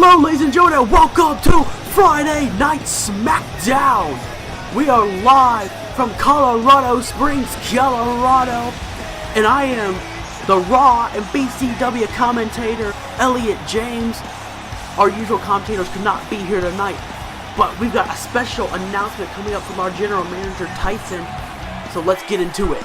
Hello ladies and gentlemen, and welcome to Friday Night Smackdown! We are live from Colorado Springs, Colorado, and I am the Raw and BCW commentator, Elliot James. Our usual commentators could not be here tonight, but we've got a special announcement coming up from our general manager, Tyson, so let's get into it.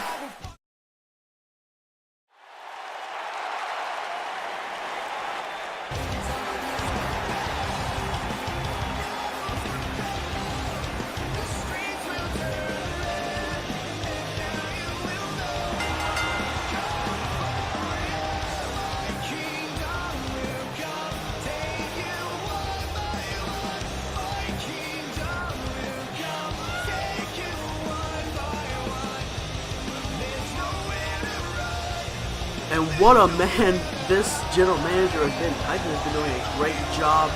And what a man this general manager has been. Tyson has been doing a great job.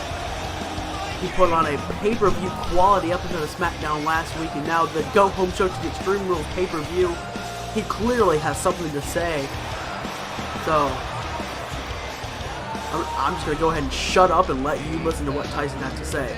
He put on a pay-per-view quality episode of Smackdown last week, and now the go-home show to the Extreme Rules pay-per-view. He clearly has something to say. So, I'm just going to go ahead and shut up and let you listen to what Tyson has to say.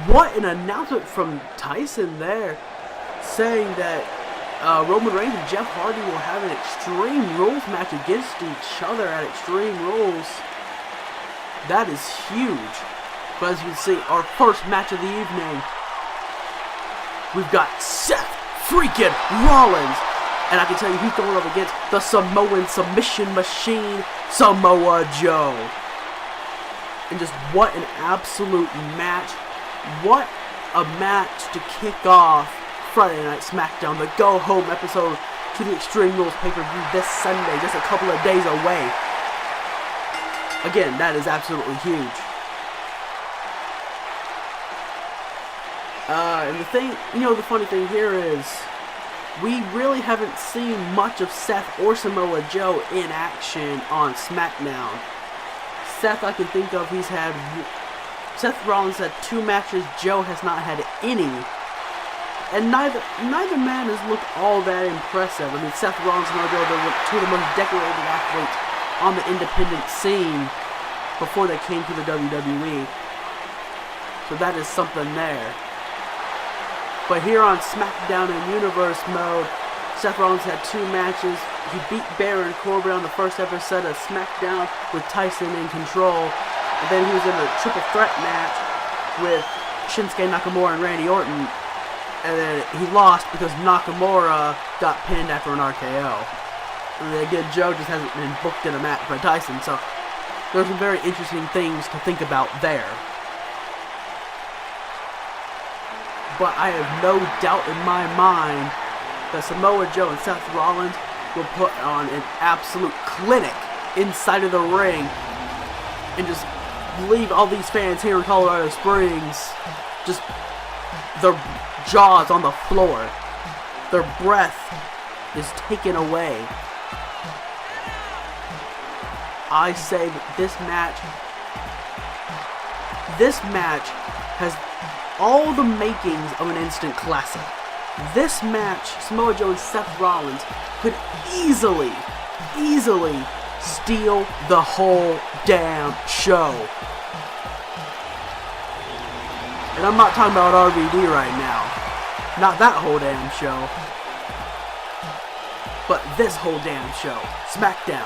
What an announcement from Tyson there, saying that Roman Reigns and Jeff Hardy will have an Extreme Rules match against each other at Extreme Rules. That is huge. But as you can see, our first match of the evening, we've got Seth freaking Rollins. And I can tell you who's going up against the Samoan submission machine, Samoa Joe. And just what an absolute match. What a match to kick off Friday Night Smackdown, the go-home episode to the Extreme Rules pay-per-view this Sunday, just a couple of days away. Again, that is absolutely huge. And the thing, the funny thing here is, we really haven't seen much of Seth or Samoa Joe in action on SmackDown. Seth, I can think of, Seth Rollins had 2 matches, Joe has not had any, and neither man has looked all that impressive. I mean, Seth Rollins and Joe, they were 2 of the most decorated athletes on the independent scene before they came to the WWE, so that is something there. But here on SmackDown in Universe mode, Seth Rollins had 2 matches. He beat Baron Corbin on the first episode of SmackDown with Tyson in control. And then he was in a triple threat match with Shinsuke Nakamura and Randy Orton. And then he lost because Nakamura got pinned after an RKO. And then again, Joe just hasn't been booked in a match by Tyson. So there's some very interesting things to think about there. But I have no doubt in my mind that Samoa Joe and Seth Rollins will put on an absolute clinic inside of the ring and just leave all these fans here in Colorado Springs just their jaws on the floor. Their breath is taken away. I say that this match has all the makings of an instant classic. This match, Samoa Joe and Seth Rollins, could easily steal the whole damn show. And I'm not talking about RVD right now. Not that whole damn show. But this whole damn show. Smackdown.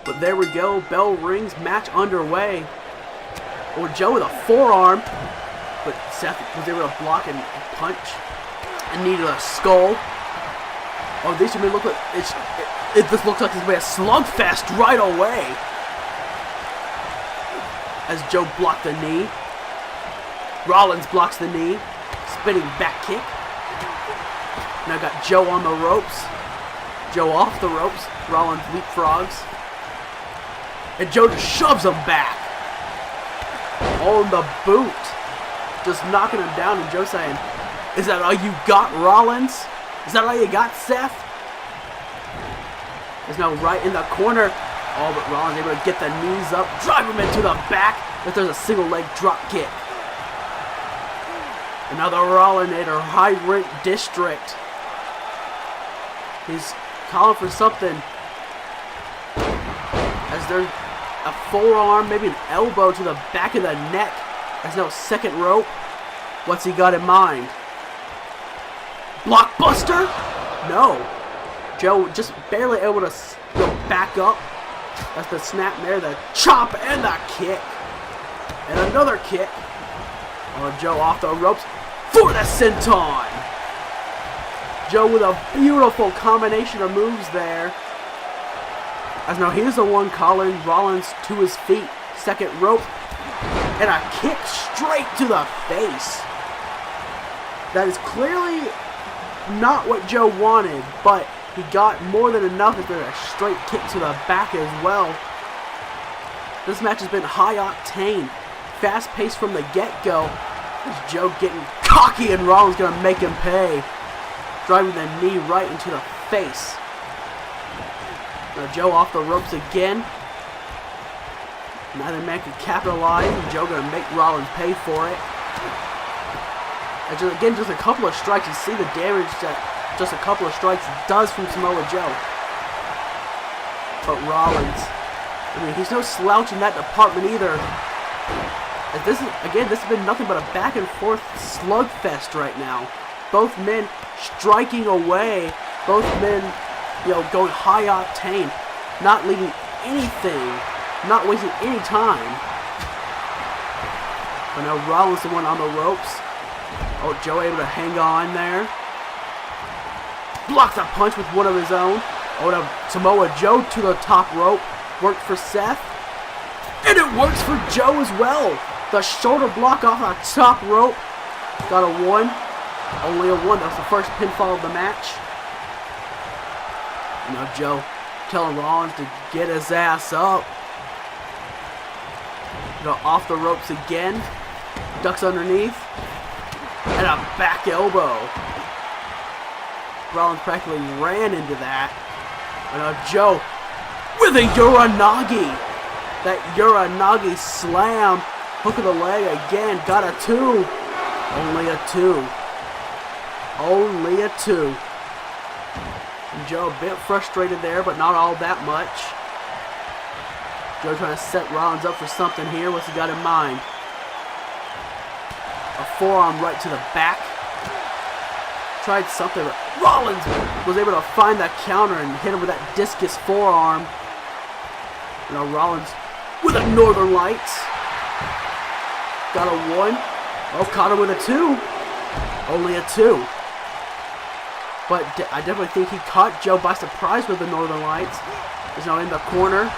But there we go, bell rings, match underway. Or Joe with a forearm, but Seth was able to block and punch and needed a skull. Oh, this may look like this looks like it's going to be a slugfest right away. as Joe blocked the knee. Rollins blocks the knee. Spinning back kick. Now got Joe on the ropes. Joe off the ropes. Rollins leapfrogs. And Joe just shoves him back. On the boot. Just knocking him down, and Joe saying, "Is that all you got, Rollins? Is that all you got, Seth?" There's no right in the corner. Oh, but Rollins able to get the knees up, drive him into the back, but there's a single leg drop kick. Another Rollinator, high rent district. He's calling for something. As there's a forearm, maybe an elbow to the back of the neck. There's no second rope. What's he got in mind? Blockbuster? No. Joe just barely able to go back up. That's the snap there, the chop and the kick. And another kick. Oh, Joe off the ropes for the senton. Joe with a beautiful combination of moves there. As now he's the one calling Rollins to his feet. Second rope. And a kick straight to the face. That is clearly not what Joe wanted, but he got more than enough if there's a straight kick to the back as well. This match has been high octane, fast paced from the get-go. As Joe getting cocky and Rollins going to make him pay. Driving the knee right into the face. Now Joe off the ropes again. Neither man can capitalize, and Joe going to make Rollins pay for it. And just a couple of strikes. You see the damage that just a couple of strikes does from Samoa Joe. But Rollins, I mean, he's no slouch in that department either. As this has been nothing but a back and forth slugfest right now. Both men striking away. Both men, going high octane, not leaving anything, not wasting any time. But now Rollins the one on the ropes. Oh, Joe able to hang on there. Blocks a punch with one of his own. Oh, now Samoa Joe to the top rope. Worked for Seth. And it works for Joe as well. The shoulder block off the top rope. Got a 1. Only a 1. That was the first pinfall of the match. Now Joe telling Rollins to get his ass up. Off the ropes again. Ducks underneath. And a back elbow. Rollins practically ran into that. And Joe with a Uranagi. That Uranagi slam. Hook of the leg again. Got a 2. Only a 2. Only a 2. And Joe a bit frustrated there, but not all that much. Joe trying to set Rollins up for something here. What's he got in mind? A forearm right to the back. Tried something, but Rollins was able to find that counter and hit him with that discus forearm. Rollins with a Northern Lights. Got a 1. Oh, caught him with a 2. Only a 2. But I definitely think he caught Joe by surprise with the Northern Lights. He's now in the corner.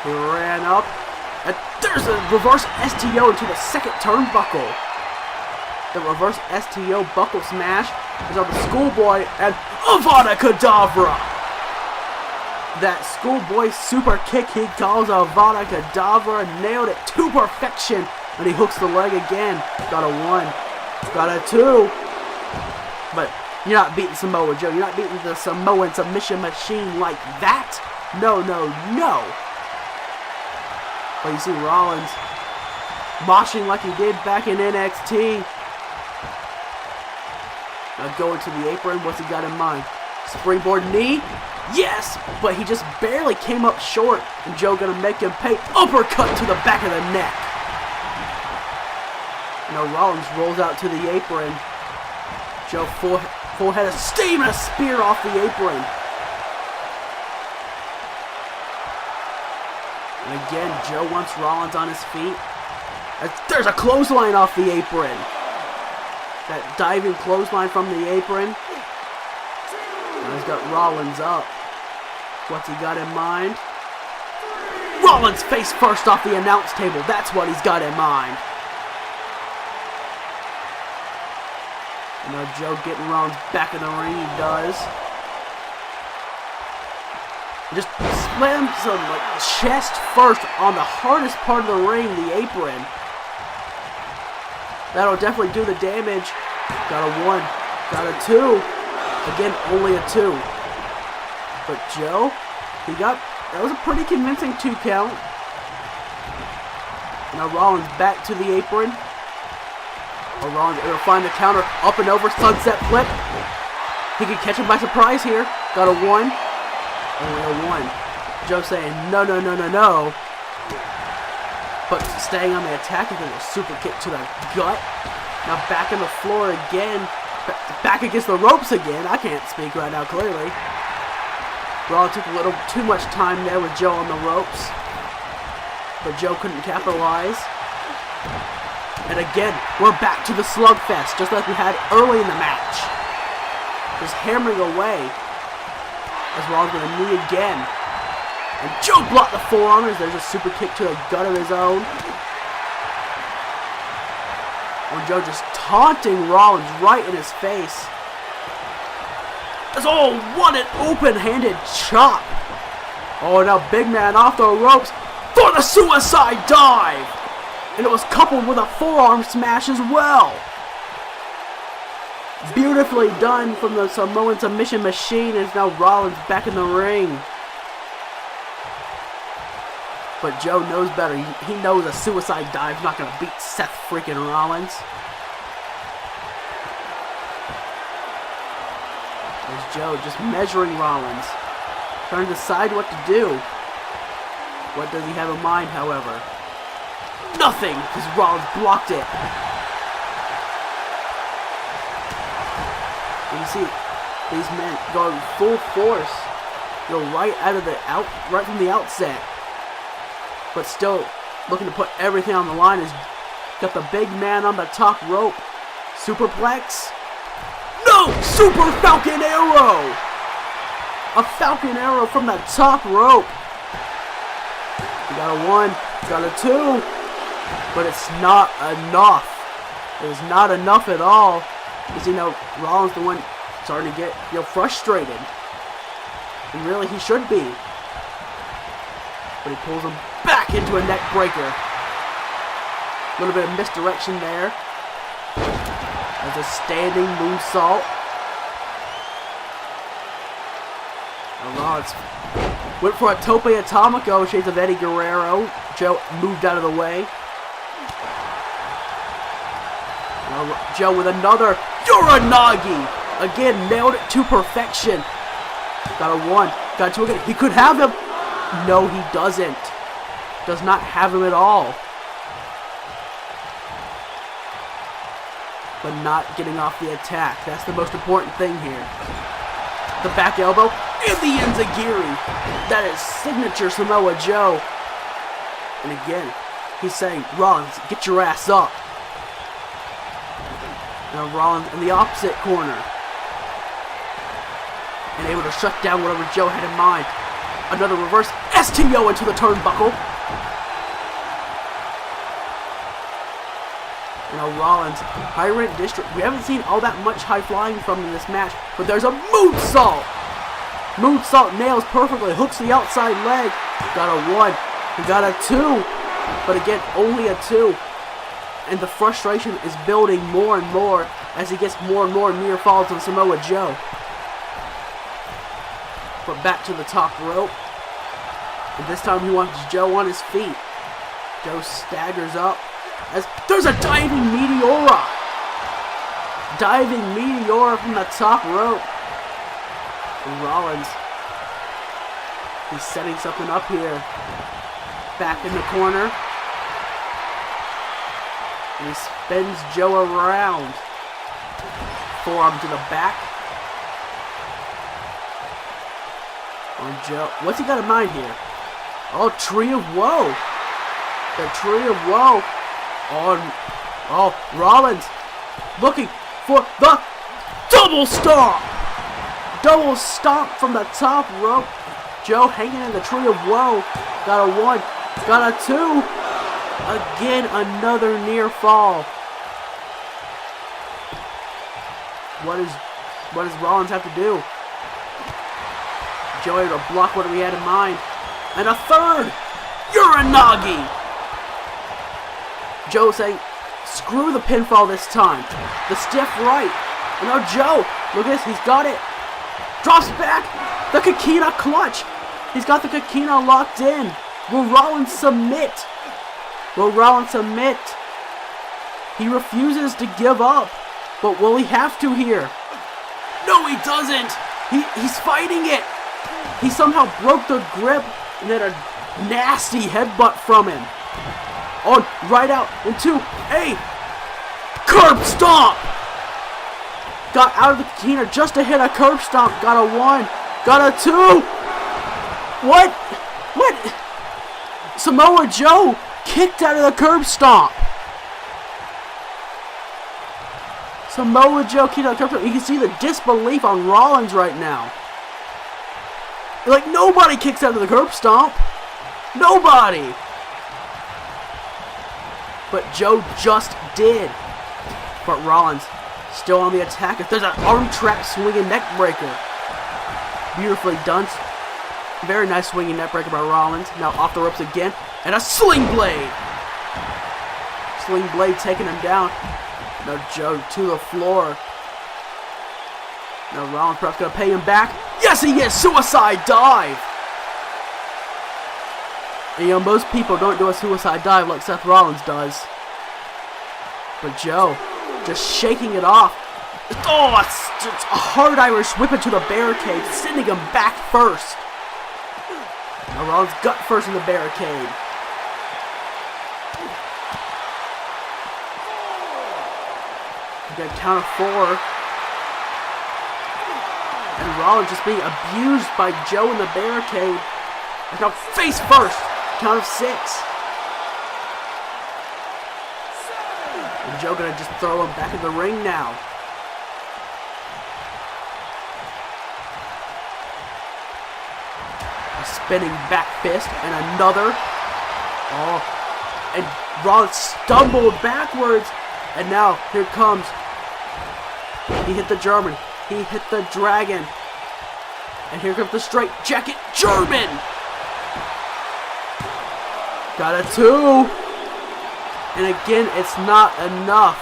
He ran up. And there's a reverse STO into the second turnbuckle. The reverse STO buckle smash is on the Schoolboy and Avada Kedavra. That Schoolboy super kick he calls Avada Kedavra, nailed it to perfection. And he hooks the leg again. Got a 1. Got a 2. But you're not beating Samoa Joe. You're not beating the Samoan submission machine like that. No, no, no. But you see Rollins moshing like he did back in NXT. Now going to the apron. What's he got in mind? Springboard knee? Yes! But he just barely came up short. And Joe gonna make him pay. Uppercut to the back of the neck. Now Rollins rolls out to the apron. Joe full head of steam and a spear off the apron. And again, Joe wants Rollins on his feet. There's a clothesline off the apron. That diving clothesline from the apron. And he's got Rollins up. What's he got in mind? Rollins face first off the announce table. That's what he's got in mind. You know, Joe getting Rollins back in the ring. He does. Just slams him like chest first on the hardest part of the ring, the apron. That'll definitely do the damage. Got a 1. Got a 2. Again, only a 2. But Joe, that was a pretty convincing 2 count. Now Rollins back to the apron. Oh, Rollins able to find the counter. Up and over, sunset flip. He could catch him by surprise here. Got a 1. Only a 1. Joe saying, no, no, no, no, no. But staying on the attack with a super kick to the gut. Now back on the floor again. Back against the ropes again. I can't speak right now clearly. Rollins took a little too much time there with Joe on the ropes. But Joe couldn't capitalize. And again, we're back to the slugfest, just like we had early in the match. Just hammering away. As Rollins with a knee again. And Joe blocked the forearm as there's a super kick to the gut of his own. And Joe just taunting Rollins right in his face. Oh, what an open-handed chop. Oh, now big man off the ropes for the suicide dive. And it was coupled with a forearm smash as well. Beautifully done from the Samoan submission machine. As now Rollins back in the ring. But Joe knows better. He knows a suicide dive's not going to beat Seth freaking Rollins. There's Joe just measuring Rollins. Trying to decide what to do. What does he have in mind, however? Nothing! Because Rollins blocked it. And you see these men going full force. Go right from the outset. But still looking to put everything on the line. Is got the big man on the top rope. Superplex. No! Super Falcon Arrow! A Falcon Arrow from the top rope. We got a 1, got a 2, but it's not enough. It is not enough at all. Because, you know, Rollins the one starting to get, frustrated. And really, he should be. But he pulls him back into a neck breaker. A little bit of misdirection there. As a standing moonsault. And Rollins went for a Tope Atomico, shades of Eddie Guerrero. Joe moved out of the way. Now Joe with another Uranagi. Again, nailed it to perfection. Got a 1. Got a 2 again. He could have him. No, he doesn't. Does not have him at all. But not getting off the attack. That's the most important thing here. The back elbow and the enziguri. That is signature Samoa Joe. And again, he's saying, Rollins, get your ass up. Now Rollins in the opposite corner. And able to shut down whatever Joe had in mind. Another reverse STO into the turnbuckle. Now Rollins, high rent district. We haven't seen all that much high flying from in this match, but there's a moonsault. Moonsault nails perfectly, hooks the outside leg. Got a 1, he got a 2, but again, only a 2. And the frustration is building more and more as he gets more and more near falls on Samoa Joe. But back to the top rope. And this time he wants Joe on his feet. Joe staggers up. As there's a diving Meteora! Diving Meteora from the top rope. And Rollins, he's setting something up here. Back in the corner. And he spins Joe around. Forearm to the back. On Joe. What's he got in mind here? Oh, Tree of Woe. The Tree of Woe. Oh, Rollins looking for the double stomp. Double stomp from the top rope. Joe hanging in the Tree of Woe. Got a 1, Got a 2. Again, another near fall. What does Rollins have to do? Joey to block what we had in mind. And a 3rd. Uranagi. Joe saying, screw the pinfall this time. The stiff right. And now Joe, look at this, he's got it. Drops back. The Kikina clutch. He's got the Kikina locked in. Will Rollins submit? Will Rollins submit? He refuses to give up. But will he have to here? No, he doesn't. He's fighting it. He somehow broke the grip and then a nasty headbutt from him. On, right out, into a curb stomp. Got out of the Kikina just to hit a curb stomp. Got a 1. Got a 2. What? What? Samoa Joe kicked out of the curb stomp. Samoa Joe kicked out of the curb stomp. You can see the disbelief on Rollins right now. Like, nobody kicks out of the curb stomp. Nobody. But Joe just did. But Rollins still on the attack. If there's an arm trap swinging neck breaker. Beautifully done. Very nice swinging neck breaker by Rollins. Now off the ropes again. And a sling blade. Sling blade taking him down. Now Joe to the floor. Now Rollins perhaps going to pay him back. Yes, he is. Suicide dive. And, you know, most people don't do a suicide dive like Seth Rollins does. But Joe just shaking it off. Oh, it's just a hard Irish whip into the barricade, sending him back first. Now Rollins gut first in the barricade. We got a count of 4. And Rollins just being abused by Joe in the barricade. And now face first. Count of 6. And Joe gonna just throw him back in the ring now. A spinning back fist and another. Oh. And Rollins stumbled backwards. And now here comes. He hit the German. He hit the Dragon. And here comes the straight jacket German. Got a 2. And again, it's not enough.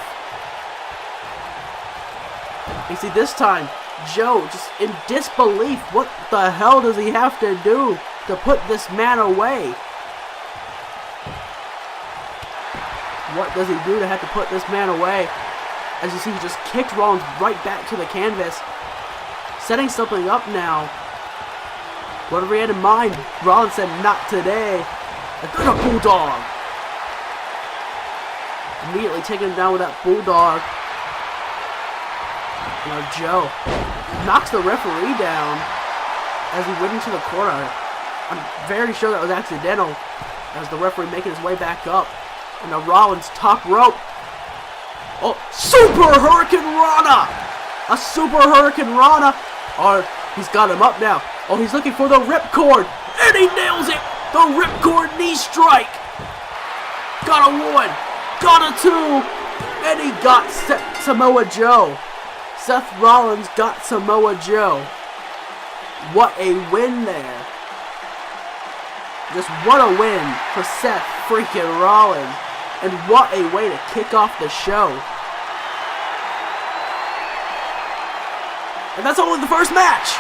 You see, this time, Joe just in disbelief. What the hell does he have to do to put this man away? What does he do to have to put this man away? As you see, he just kicked Rollins right back to the canvas. Setting something up now. Whatever he had in mind, Rollins said, not today. And there's a bulldog. Immediately taking him down with that bulldog. Now Joe knocks the referee down as he went into the corner. I'm very sure that was accidental as the referee making his way back up. And now Rollins top rope. Oh, Super Hurricane Rana! A Super Hurricane Rana. Or he's got him up now. Oh, he's looking for the ripcord. And he nails it. The ripcord knee strike. Got a 1. Got a 2. And he got Samoa Joe. Seth Rollins got Samoa Joe. What a win there. Just what a win for Seth freaking Rollins. And what a way to kick off the show. And that's only the first match.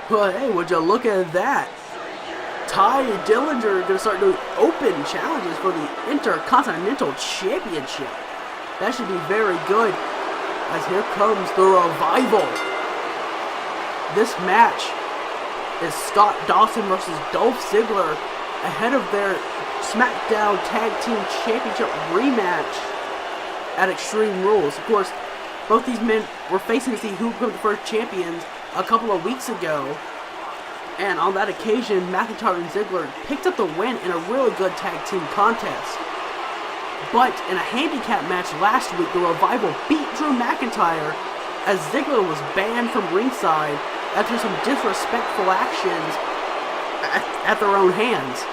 Well, hey, would you look at that? Ty Dillinger going to start doing open challenges for the Intercontinental Championship. That should be very good, as here comes the Revival. This match is Scott Dawson versus Dolph Ziggler ahead of their Smackdown Tag Team Championship rematch at Extreme Rules. Of course, both these men were facing to see who became the first champions a couple of weeks ago. And on that occasion, McIntyre and Ziggler picked up the win in a really good tag team contest. But in a handicap match last week, the Revival beat Drew McIntyre as Ziggler was banned from ringside after some disrespectful actions at their own hands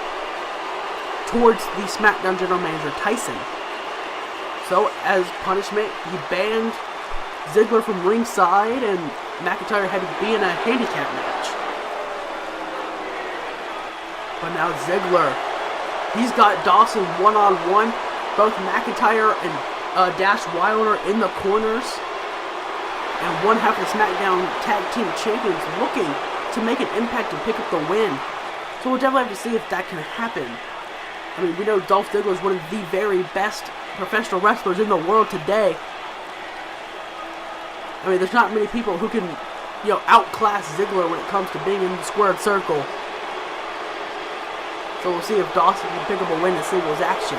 towards the Smackdown General Manager Tyson. So, as punishment, he banned Ziggler from ringside, and McIntyre had to be in a handicap match. But now Ziggler, he's got Dawson one-on-one, both McIntyre and Dash Wilder in the corners, and one half of the SmackDown Tag Team Champions looking to make an impact and pick up the win. So we'll definitely have to see if that can happen. I mean, we know Dolph Ziggler is one of the very best professional wrestlers in the world today. I mean, there's not many people who can, outclass Ziggler when it comes to being in the squared circle. So we'll see if Dawson can pick up a win in singles action.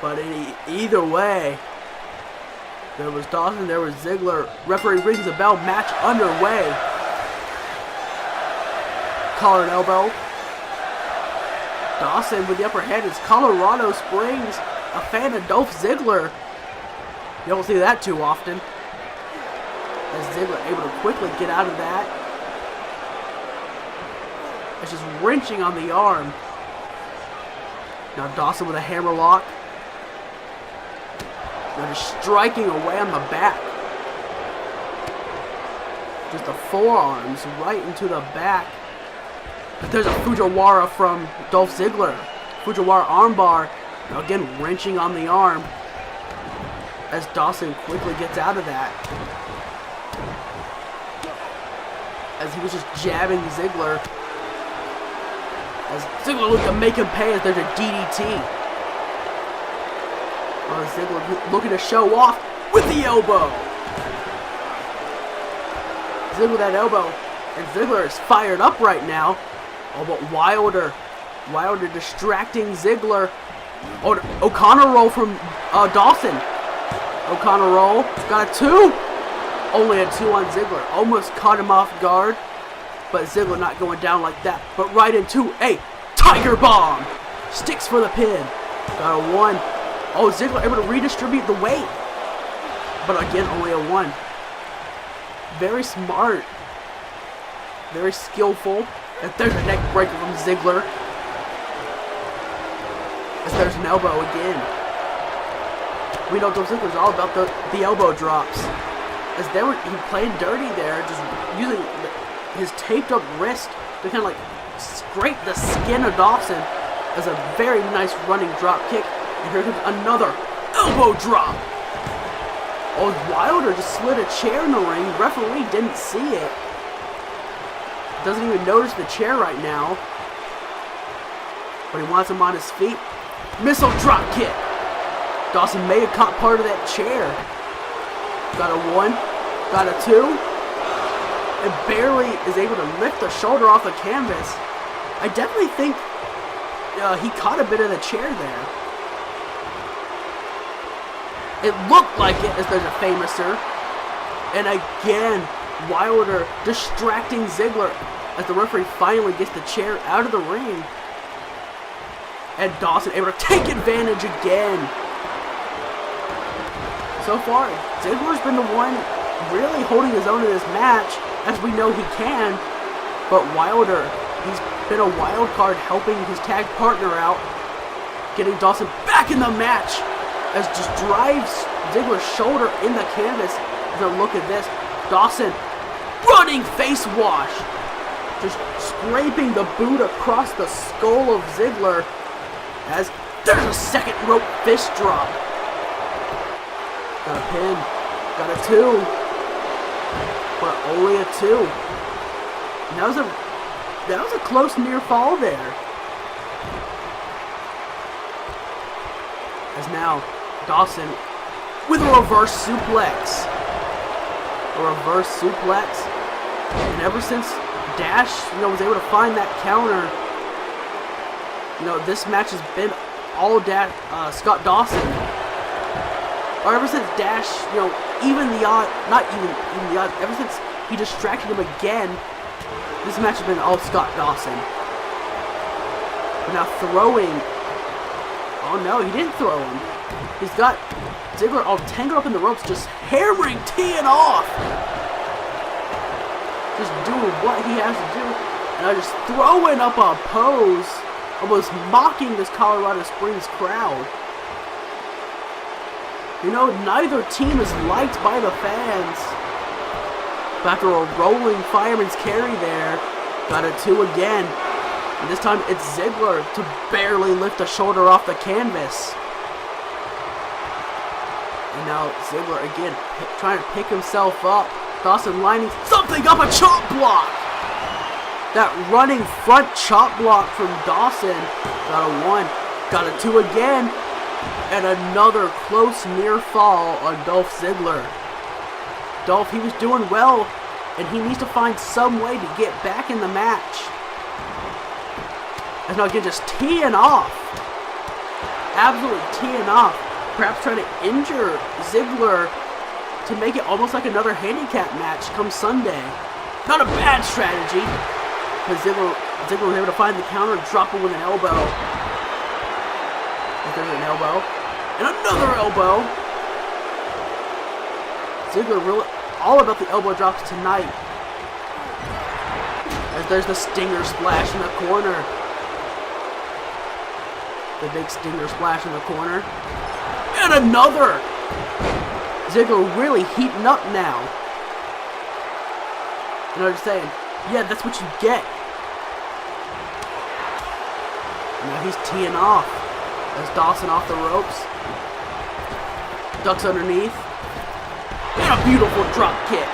But either way, there was Dawson, there was Ziggler. Referee rings the bell, match underway. Collar and elbow. Dawson with the upper hand as Colorado Springs, a fan of Dolph Ziggler. You don't see that too often. As Ziggler able to quickly get out of that. It's just wrenching on the arm. Now Dawson with a hammerlock. Now just striking away on the back. Just the forearms right into the back. But there's a Fujiwara from Dolph Ziggler. Fujiwara armbar. Now again, wrenching on the arm. As Dawson quickly gets out of that. As he was just jabbing Ziggler. As Ziggler looked to make him pay as there's a DDT. Ziggler looking to show off with the elbow. Ziggler with that elbow. And Ziggler is fired up right now. Oh, but Wilder distracting Ziggler. Oh, O'Connor roll from Dawson. O'Connor roll. Got a 2. Only a 2 on Ziggler. Almost caught him off guard. But Ziggler not going down like that. But right into a Tiger Bomb. Sticks for the pin. Got a 1. Oh, Ziggler able to redistribute the weight. But again, only a 1. Very smart. Very skillful. And there's a neck breaker from Ziggler. As there's an elbow again. We know Dolph Ziggler's all about the elbow drops. As he playing dirty there, just using his taped up wrist to kind of like scrape the skin of Dawson as a very nice running drop kick. And here comes another elbow drop. Oh, Wilder just slid a chair in the ring. Referee didn't see it. Doesn't even notice the chair right now. But he wants him on his feet. Missile drop kick. Dawson may have caught part of that chair. Got a 1. Got a 2. And barely is able to lift the shoulder off the canvas. I definitely think he caught a bit of the chair there. It looked like it as there's a famouser. And again, Wilder distracting Ziggler as the referee finally gets the chair out of the ring. And Dawson able to take advantage again. So far, Ziggler's been the one really holding his own in this match, as we know he can. But Wilder, he's been a wild card helping his tag partner out, getting Dawson back in the match. As just drives Ziggler's shoulder in the canvas. Now look at this. Dawson running face wash. Just scraping the boot across the skull of Ziggler. As there's a second rope fist drop. Got a pin. Got a 2. But only a 2. And that was a close near fall there. As now, Dawson with a reverse suplex. And ever since Dash, was able to find that counter, this match has been all Scott Dawson. Or ever since Dash, ever since he distracted him again, this match has been all Scott Dawson. But now throwing, oh no, he didn't throw him. He's got Ziggler all tangled up in the ropes, just hammering, teeing off. Just doing what he has to do. And just throwing up a pose, almost mocking this Colorado Springs crowd. Neither team is liked by the fans. But after a rolling fireman's carry there, got a 2 again. And this time it's Ziggler to barely lift a shoulder off the canvas. And now Ziggler again trying to pick himself up. Dawson lining something up, a chop block. That running front chop block from Dawson. Got a 1, got a 2 again. And another close near fall on Dolph Ziggler. Dolph, he was doing well, and he needs to find some way to get back in the match. And now again, just teeing off. Absolutely teeing off. Perhaps trying to injure Ziggler to make it almost like another handicap match come Sunday. Not a bad strategy. Because Ziggler was able to find the counter, drop it with an elbow. There's an elbow. And another elbow. Ziggler really all about the elbow drops tonight. As there's the stinger splash in the corner. The big stinger splash in the corner. And another! Ziggler really heating up now. You know what I'm saying? Yeah, that's what you get. Now he's teeing off. As Dawson off the ropes. Ducks underneath. And a beautiful drop kick.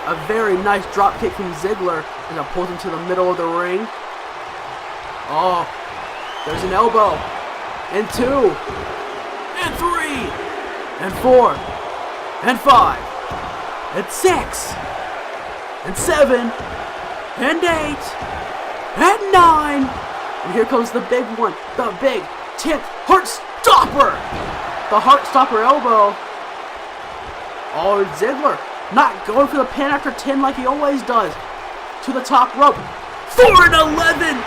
A very nice drop kick from Ziggler. And it pulls him to the middle of the ring. Oh, there's an elbow. And 2. And 3. And 4. And 5. And 6. And 7. And 8. And 9. And here comes the big one. The big 10th Heart Stopper. The Heart Stopper elbow. Oh, Ziggler not going for the pin after 10 like he always does. To the top rope. For an 11th.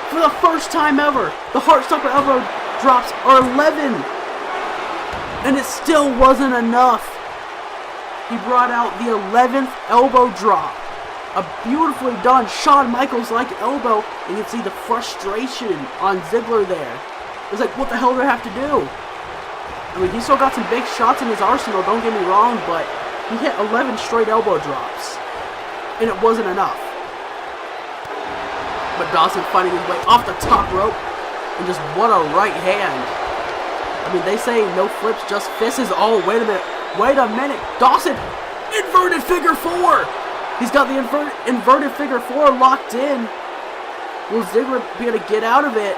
For the first time ever, the Heart Stopper elbow drops are 11. And it still wasn't enough. He brought out the 11th elbow drop. A beautifully done Shawn Michaels-like elbow. You can see the frustration on Ziggler there. It's like, what the hell do I have to do? I mean, he still got some big shots in his arsenal, don't get me wrong, but he hit 11 straight elbow drops. And it wasn't enough. But Dawson finding his way off the top rope. And just what a right hand. I mean, they say no flips, just fists. Oh, wait a minute. Wait a minute. Dawson, inverted figure 4. He's got the inverted figure 4 locked in. Will Ziggler be able to get out of it?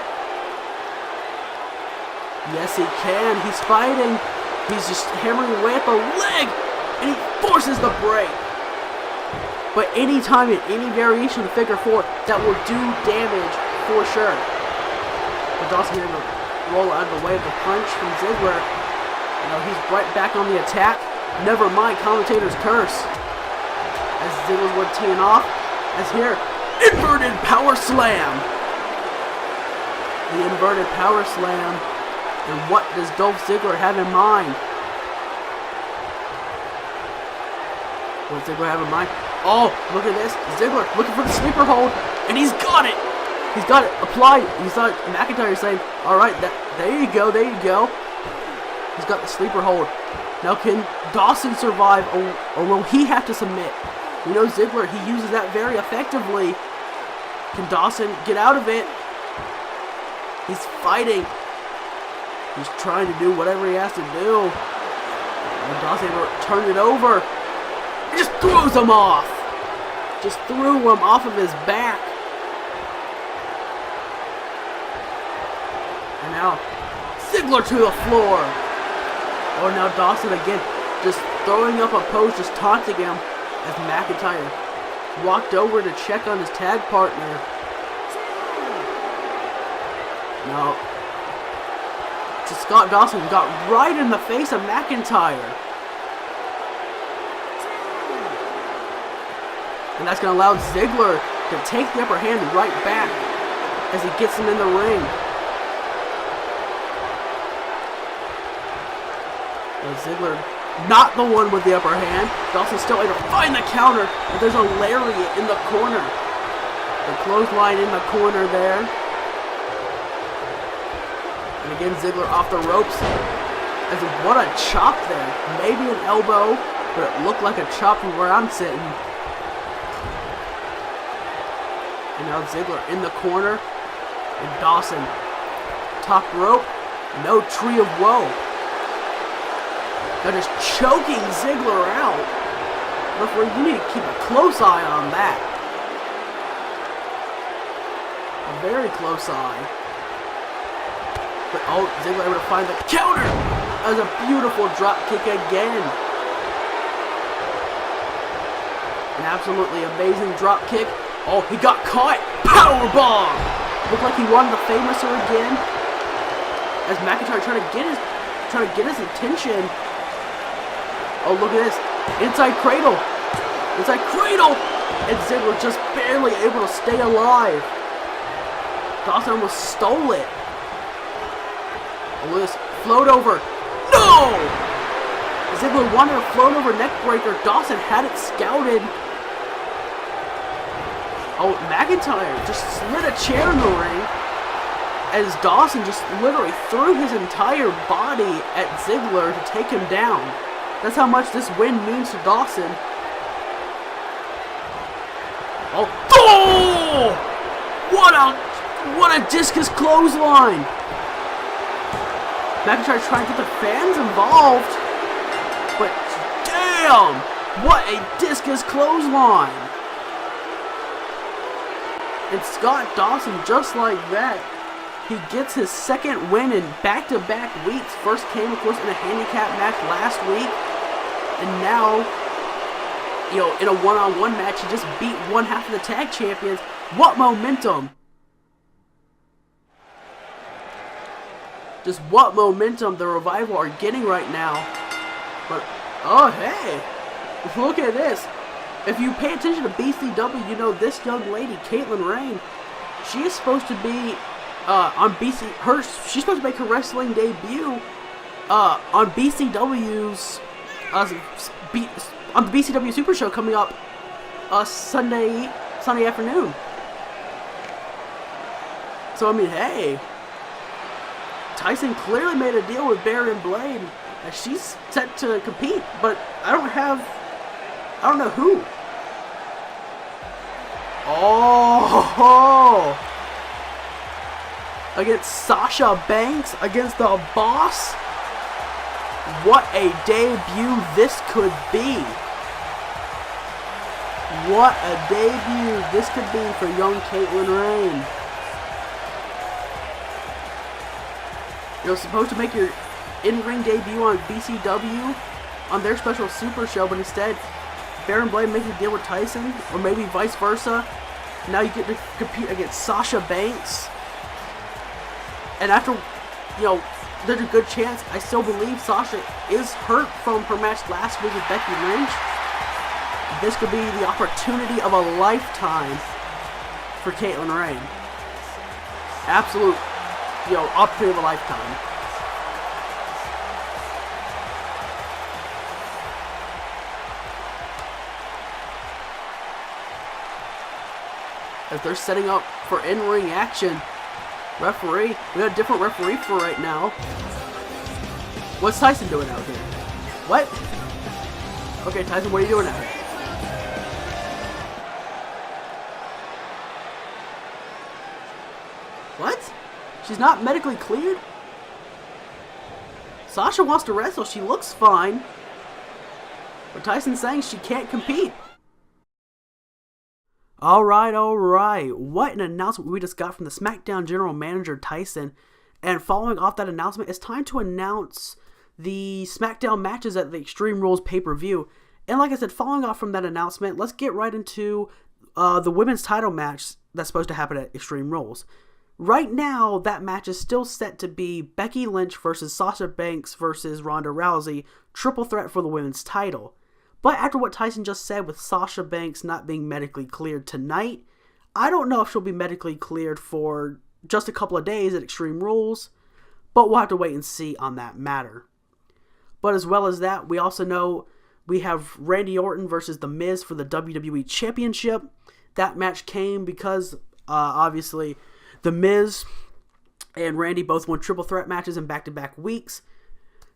Yes, he can. He's fighting. He's just hammering away at the leg. And he forces the break. But any time in any variation of the figure 4, that will do damage for sure. But Dawson able to roll out of the way of the punch from Ziggler. He's right back on the attack. Never mind commentator's curse. As Ziggler would teeing off. As here, inverted power slam. The inverted power slam. And what does Dolph Ziggler have in mind? What does Ziggler have in mind? Oh, look at this. Ziggler looking for the sleeper hold. And he's got it. He's got it applied. He's got McIntyre saying, alright, there you go, there you go. He's got the sleeper hold. Now can Dawson survive or will he have to submit? We know Ziggler, he uses that very effectively. Can Dawson get out of it? He's fighting. He's trying to do whatever he has to do. And Dawson turned it over. He just throws him off. Just threw him off of his back. And now Ziggler to the floor. Oh, now Dawson again just throwing up a pose, just taunting him as McIntyre walked over to check on his tag partner. Now, Scott Dawson got right in the face of McIntyre. And that's going to allow Ziggler to take the upper hand right back as he gets him in the ring. And Ziggler, not the one with the upper hand. Dawson still able to find the counter, but there's a lariat in the corner. The clothesline in the corner there. And again, Ziggler off the ropes. As what a chop there. Maybe an elbow, but it looked like a chop from where I'm sitting. And now Ziggler in the corner. And Dawson, top rope. No tree of woe. Now just choking Ziggler out. Referee, you need to keep a close eye on that. A very close eye. But oh, Ziggler able to find the counter. That was a beautiful drop kick again. An absolutely amazing drop kick. Oh, he got caught. Powerbomb. Looked like he wanted the Famouser again. As McIntyre trying to get his attention. Oh, look at this. Inside cradle. Inside cradle. And Ziggler just barely able to stay alive. Dawson almost stole it. Oh, look at this. Float over. No! Ziggler wanted a float over neck breaker. Dawson had it scouted. Oh, McIntyre just slid a chair in the ring. As Dawson just literally threw his entire body at Ziggler to take him down. That's how much this win means to Dawson. Oh, oh! What a discus clothesline! McIntyre trying to get the fans involved, but damn! What a discus clothesline! And Scott Dawson, just like that, he gets his second win in back-to-back weeks. First came, of course, in a handicap match last week. And now, you know, in a one-on-one match, he just beat one half of the tag champions. What momentum! Just what momentum the Revival are getting right now. But, oh, hey! Look at this. If you pay attention to BCW, you know this young lady, Caitlin Rain, she is supposed to be on she's supposed to make her wrestling debut on BCW's on the BCW Super Show coming up Sunday afternoon. So I mean, hey, Tyson clearly made a deal with Baron Blade, and she's set to compete, but I don't know who. Oh, against Sasha Banks, against the Boss. What a debut this could be. What a debut this could be for young Caitlin Rain. You're supposed to make your in-ring debut on BCW on their special Super Show, but instead Baron Blade makes a deal with Tyson, or maybe vice versa. Now you get to compete against Sasha Banks. And after, you know, there's a good chance, I still believe Sasha is hurt from her match last week with Becky Lynch. This could be the opportunity of a lifetime for Caitlin Rain. Absolute, you know, opportunity of a lifetime. As they're setting up for in-ring action. Referee, we got a different referee for right now. What's Tyson doing out here? What? Okay, Tyson, what are you doing out here? What? She's not medically cleared? Sasha wants to wrestle. She looks fine. But Tyson's saying she can't compete. Alright. What an announcement we just got from the Smackdown General Manager, Tyson. And following off that announcement, it's time to announce the Smackdown matches at the Extreme Rules pay-per-view. And like I said, following off from that announcement, let's get right into the women's title match that's supposed to happen at Extreme Rules. Right now, that match is still set to be Becky Lynch versus Sasha Banks versus Ronda Rousey, triple threat for the women's title. But after what Tyson just said with Sasha Banks not being medically cleared tonight, I don't know if she'll be medically cleared for just a couple of days at Extreme Rules, but we'll have to wait and see on that matter. But as well as that, we also know we have Randy Orton versus The Miz for the WWE Championship. That match came because, obviously, The Miz and Randy both won triple threat matches in back-to-back weeks.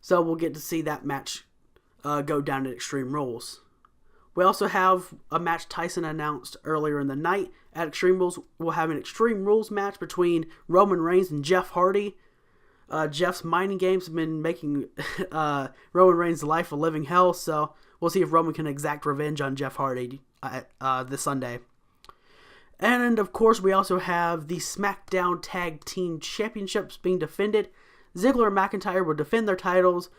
So we'll get to see that match go down at Extreme Rules. We also have a match Tyson announced earlier in the night. At Extreme Rules, we'll have an Extreme Rules match between Roman Reigns and Jeff Hardy. Jeff's mining games have been making Roman Reigns' life a living hell, so we'll see if Roman can exact revenge on Jeff Hardy this Sunday. And, of course, we also have the SmackDown Tag Team Championships being defended. Ziggler and McIntyre will defend their titles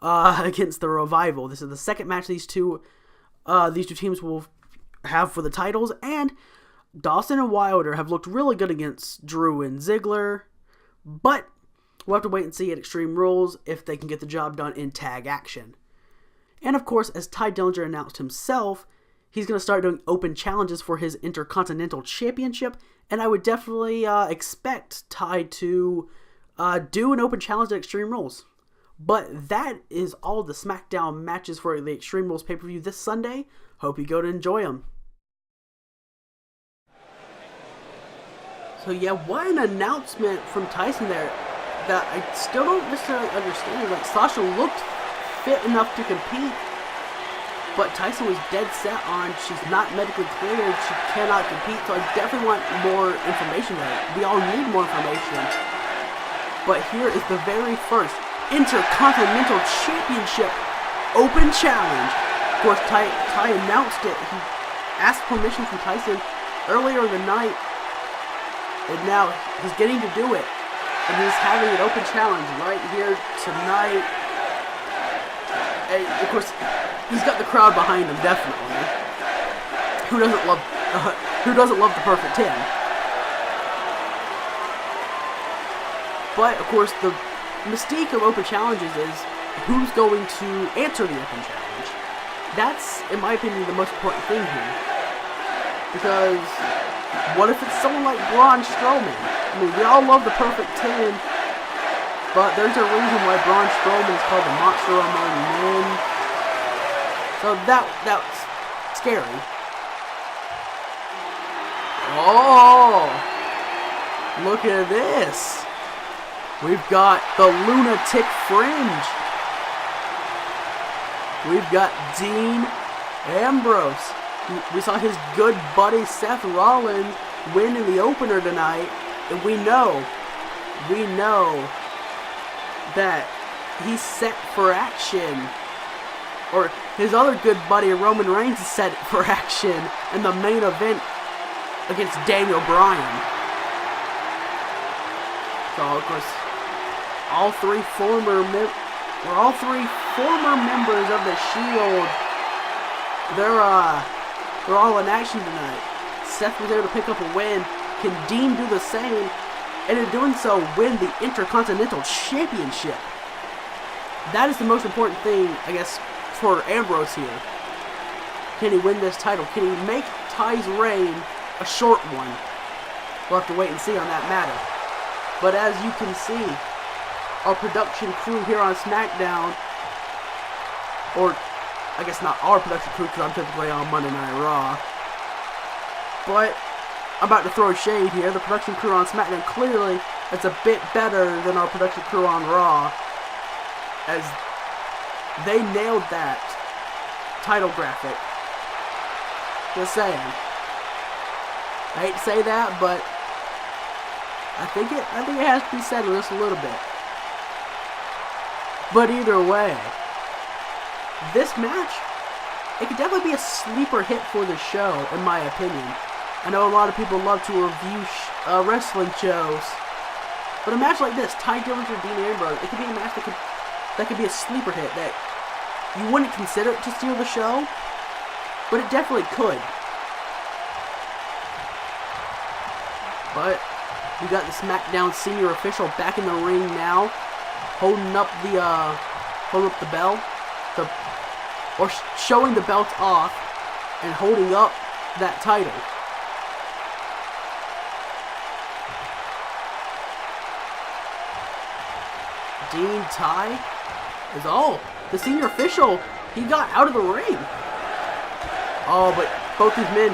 against the Revival. This is the second match these two teams will have for the titles. And Dawson and Wilder have looked really good against Drew and Ziggler. But we'll have to wait and see at Extreme Rules if they can get the job done in tag action. And, of course, as Ty Dillinger announced himself, he's going to start doing open challenges for his Intercontinental Championship, and I would definitely expect Ty to do an open challenge at Extreme Rules. But that is all the SmackDown matches for the Extreme Rules pay-per-view this Sunday. Hope you go to enjoy them. So yeah, what an announcement from Tyson there that I still don't necessarily understand. Like, Sasha looked fit enough to compete, but Tyson was dead set on she's not medically cleared, she cannot compete, so I definitely want more information there. We all need more information. But here is the very first Intercontinental Championship Open Challenge. Of course, Ty announced it. He asked permission from Tyson earlier in the night, and now he's getting to do it. And he's having an open challenge right here tonight. And of course, he's got the crowd behind him, definitely. Who doesn't love the Perfect 10? But of course, the mystique of open challenges is who's going to answer the open challenge. That's, in my opinion, the most important thing here. Because what if it's someone like Braun Strowman? I mean, we all love the Perfect 10, but there's a reason why Braun Strowman is called the Monster Among Men. So that's scary. Oh, look at this. We've got the Lunatic Fringe. We've got Dean Ambrose. We saw his good buddy Seth Rollins win in the opener tonight, and we know that he's set for action. Or his other good buddy Roman Reigns is set for action in the main event against Daniel Bryan. So of course, all three former members of the Shield, they're all in action tonight. Seth was able to pick up a win. Can Dean do the same? And in doing so, win the Intercontinental Championship. That is the most important thing, I guess, for Ambrose here. Can he win this title? Can he make Ty's reign a short one? We'll have to wait and see on that matter. But as you can see, our production crew here on SmackDown, or I guess not our production crew because I'm typically on Monday Night Raw, but I'm about to throw shade here. The production crew on SmackDown clearly is a bit better than our production crew on Raw, as they nailed that title graphic. Just saying. I hate to say that, but I think it has to be said just a little bit. But either way, this match, it could definitely be a sleeper hit for the show, in my opinion. I know a lot of people love to review wrestling shows But a match like this, Tye Dillinger, Dean Ambrose, it could be a match that could be a sleeper hit that you wouldn't consider it to steal the show, but it definitely could. But we got the SmackDown senior official back in the ring now, holding up the bell, or showing the belt off and holding up that title. Dean Tye is the senior official. He got out of the ring. Oh, but both these men,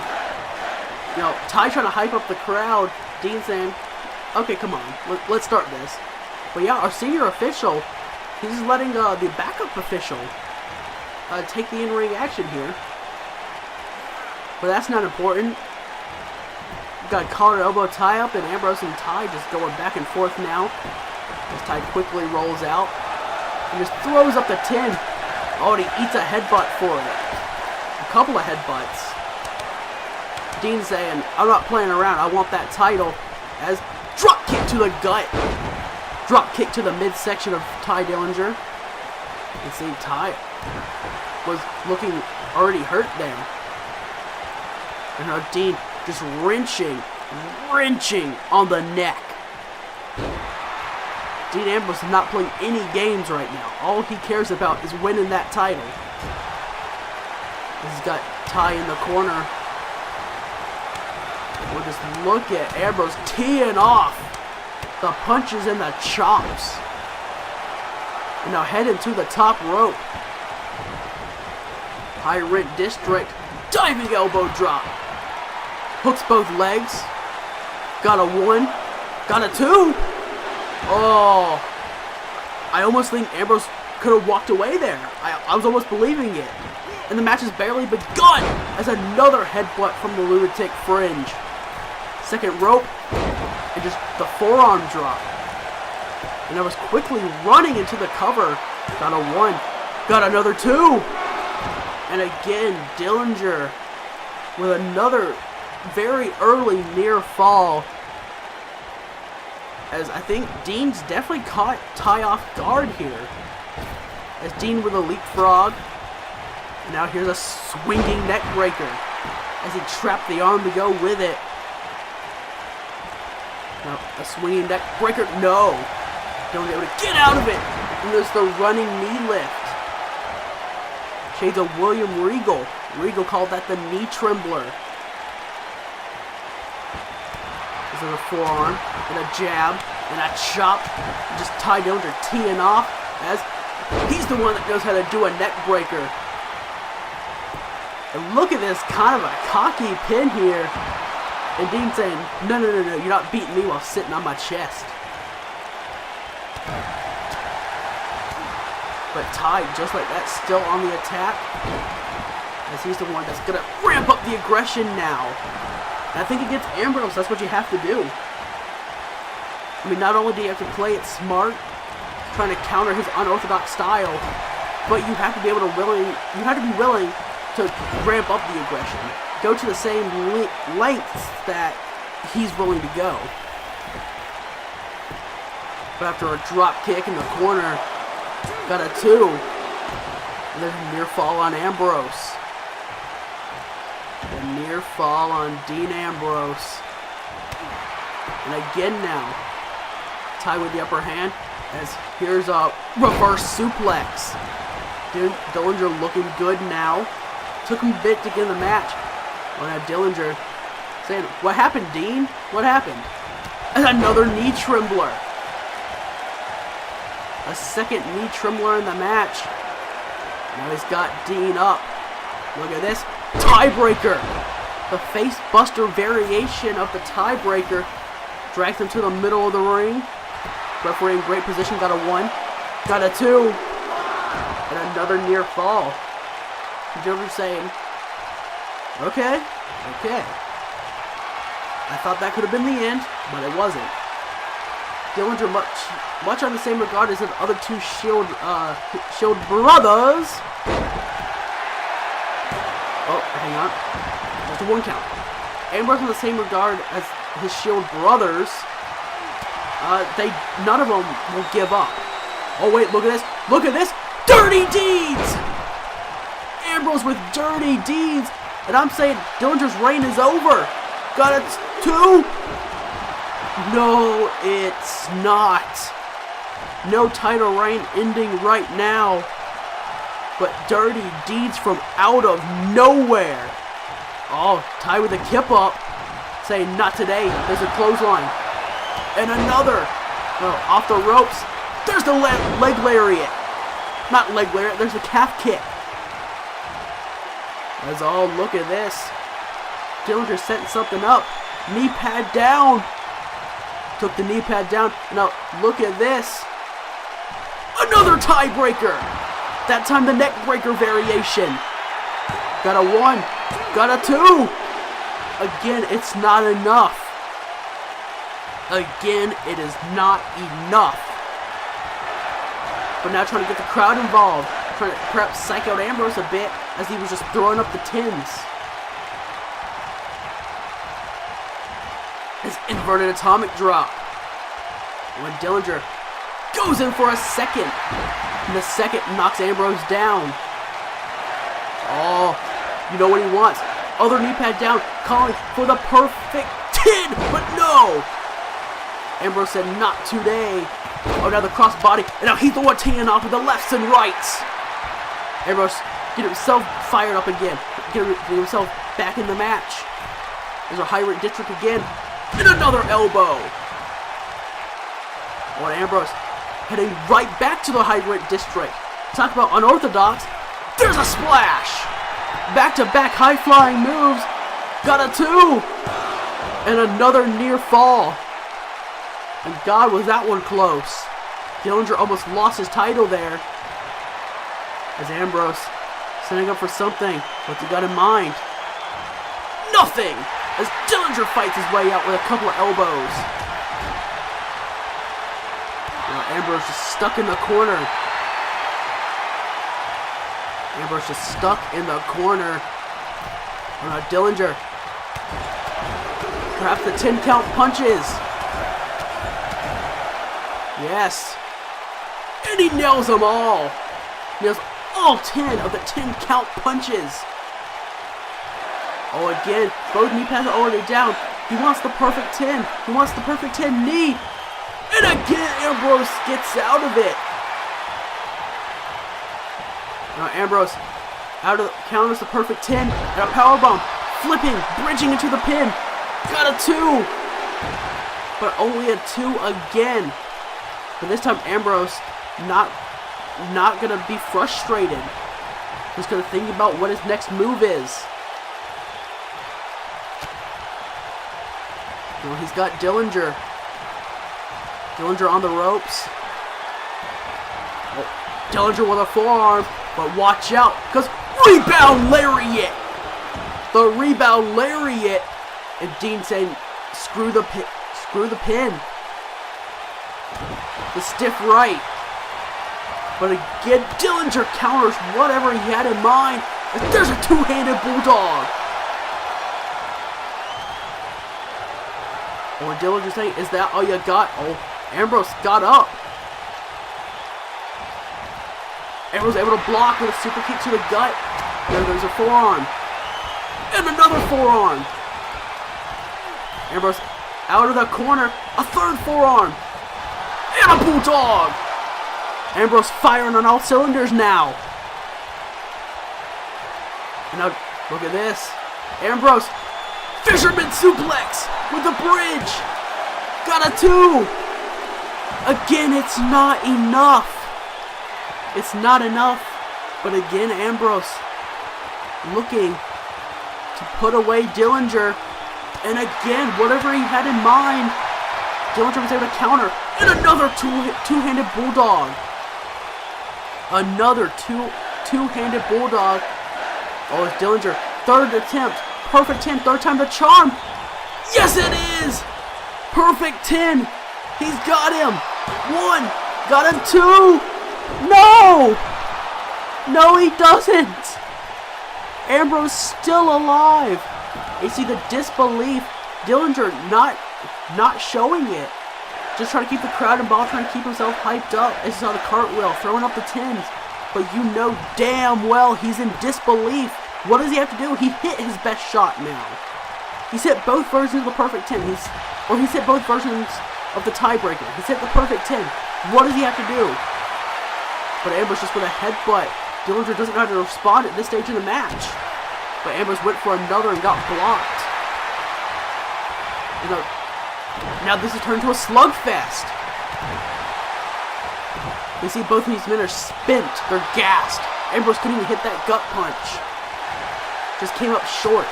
Tye trying to hype up the crowd. Dean saying, okay, come on, let's start this. But yeah, our senior official, he's letting the backup official take the in-ring action here. But that's not important. We've got collar elbow tie-up, and Ambrose and Tye just going back and forth now. As Tye quickly rolls out and just throws up the 10. Oh, and he eats a headbutt for it. A couple of headbutts. Dean saying, I'm not playing around, I want that title. As drop kick to the gut. Drop kick to the midsection of Tye Dillinger. You see Tye was looking already hurt there. And now Dean just wrenching on the neck. Dean Ambrose is not playing any games right now. All he cares about is winning that title. He's got Tye in the corner. We'll just look at Ambrose teeing off the punches and the chops. And now heading to the top rope. High rent district. Diving elbow drop. Hooks both legs. Got a 1. Got a 2. Oh. I almost think Ambrose could have walked away there. I was almost believing it. And the match has barely begun as another headbutt from the lunatic fringe. Second rope, and just the forearm drop. And I was quickly running into the cover. Got a 1, got another 2. And again, Dillinger with another very early near fall. As I think Dean's definitely caught Tye off guard here. As Dean with a leapfrog. And now here's a swinging neck breaker. As he trapped the arm to go with it. Now, a swinging neck breaker. No. Don't be able to get out of it. And there's the running knee lift. Shades of William Regal. Regal called that the knee trembler. This is a forearm, and a jab, and a chop. And just Tye Dillinger teeing off as he's the one that knows how to do a neck breaker. And look at this, kind of a cocky pin here. And Dean saying, no, you're not beating me while sitting on my chest. But Tye, just like that, still on the attack. As he's the one that's going to ramp up the aggression now. And I think against Ambrose, that's what you have to do. I mean, not only do you have to play it smart, trying to counter his unorthodox style, but you have to be able to be willing to ramp up the aggression. Go to the same lengths that he's willing to go. But after a drop kick in the corner, got a 2. And there's a near fall on Ambrose. A near fall on Dean Ambrose. And again now, Tye with the upper hand. As here's a reverse suplex. Dillinger looking good now. Took him a bit to get in the match. We'll have Dillinger saying, what happened, Dean? What happened? And another knee trembler. A second knee trembler in the match. Now he's got Dean up. Look at this. Tiebreaker. The face buster variation of the tiebreaker. Drags him to the middle of the ring. Referee in great position. Got a 1. Got a 2. And another near fall. Dillinger saying, okay. I thought that could have been the end, but it wasn't. Dillinger much on the same regard as the other two Shield brothers. Oh, hang on. That's a 1 count. Ambrose on the same regard as his Shield brothers. None of them will give up. Oh wait, look at this. Look at this. Dirty deeds! Ambrose with dirty deeds. And I'm saying Dillinger's reign is over. Got it. 2. No, it's not. No title reign ending right now. But dirty deeds from out of nowhere. Oh, tied with a kip up. Saying not today. There's a clothesline. And another. Oh, off the ropes. There's the leg lariat. Not leg lariat. There's the calf kick. Look at this. Dillinger setting something up. Knee pad down. Took the knee pad down. Now, look at this. Another tiebreaker. That time the neck breaker variation. Got a 1. Got a 2. Again, it's not enough. Again, it is not enough. But now trying to get the crowd involved. Trying to perhaps psych out Ambrose a bit as he was just throwing up the tins. His inverted atomic drop. When Dillinger goes in for a second. And the second knocks Ambrose down. Oh, you know what he wants. Other knee pad down, calling for the perfect 10, but no! Ambrose said not today. Oh, now the crossbody, and now he's the one teeing off with the lefts and rights. Ambrose get himself fired up again. Get himself back in the match. There's a high rate district again. And another elbow. Oh, and Ambrose heading right back to the high rate district. Talk about unorthodox. There's a splash. Back-to-back high-flying moves. Got a 2. And another near fall. And God, was that one close. Dillinger almost lost his title there. As Ambrose setting up for something. What's he got in mind? Nothing! As Dillinger fights his way out with a couple of elbows. Now Ambrose just stuck in the corner. Ambrose just stuck in the corner. Oh, now Dillinger. Perhaps the 10 count punches. Yes. And he nails them all. He nails all 10 of the 10 count punches. Oh, again, both knee pads are already down. He wants the perfect 10. He wants the perfect 10 knee. And again, Ambrose gets out of it. Now Ambrose out of the, counters the perfect 10 and a powerbomb, flipping, bridging into the pin. Got a 2, but only a 2 again. But this time Ambrose not gonna be frustrated. He's gonna think about what his next move is. Well, he's got Dillinger. Dillinger on the ropes. Oh, Dillinger with a forearm. But watch out, because rebound lariat! The rebound lariat! And Dean saying, screw the pin. The stiff right. But again, Dillinger counters whatever he had in mind. And there's a two-handed bulldog. Oh, and Dillinger saying, is that all you got? Oh, Ambrose got up. Ambrose able to block with a super kick to the gut. There's a forearm. And another forearm. Ambrose out of the corner. A third forearm. And a bulldog. Ambrose firing on all cylinders now. And now, look at this. Ambrose, fisherman suplex with the bridge. Got a 2. Again, it's not enough. It's not enough, but again, Ambrose looking to put away Dillinger, and again, whatever he had in mind, Dillinger was able to counter, and another two-handed bulldog. Another two-handed bulldog. Oh, it's Dillinger, third attempt, perfect 10, third time the charm. Yes, it is! Perfect 10. He's got him. 1, got him 2. No! No, he doesn't! Ambrose still alive. You see the disbelief. Dillinger not showing it. just trying to keep the crowd involved, trying to keep himself hyped up. As you saw the cartwheel, throwing up the tins. But you know damn well he's in disbelief. What does he have to do? He hit his best shot now. He's hit both versions of the perfect 10. He's hit both versions of the tiebreaker. He's hit the perfect 10. What does he have to do? But Ambrose just with a headbutt. Dillinger doesn't know how to respond at this stage in the match. But Ambrose went for another and got blocked. You know, now this has turned into a slugfest. You see both of these men are spent. They're gassed. Ambrose couldn't even hit that gut punch. Just came up short.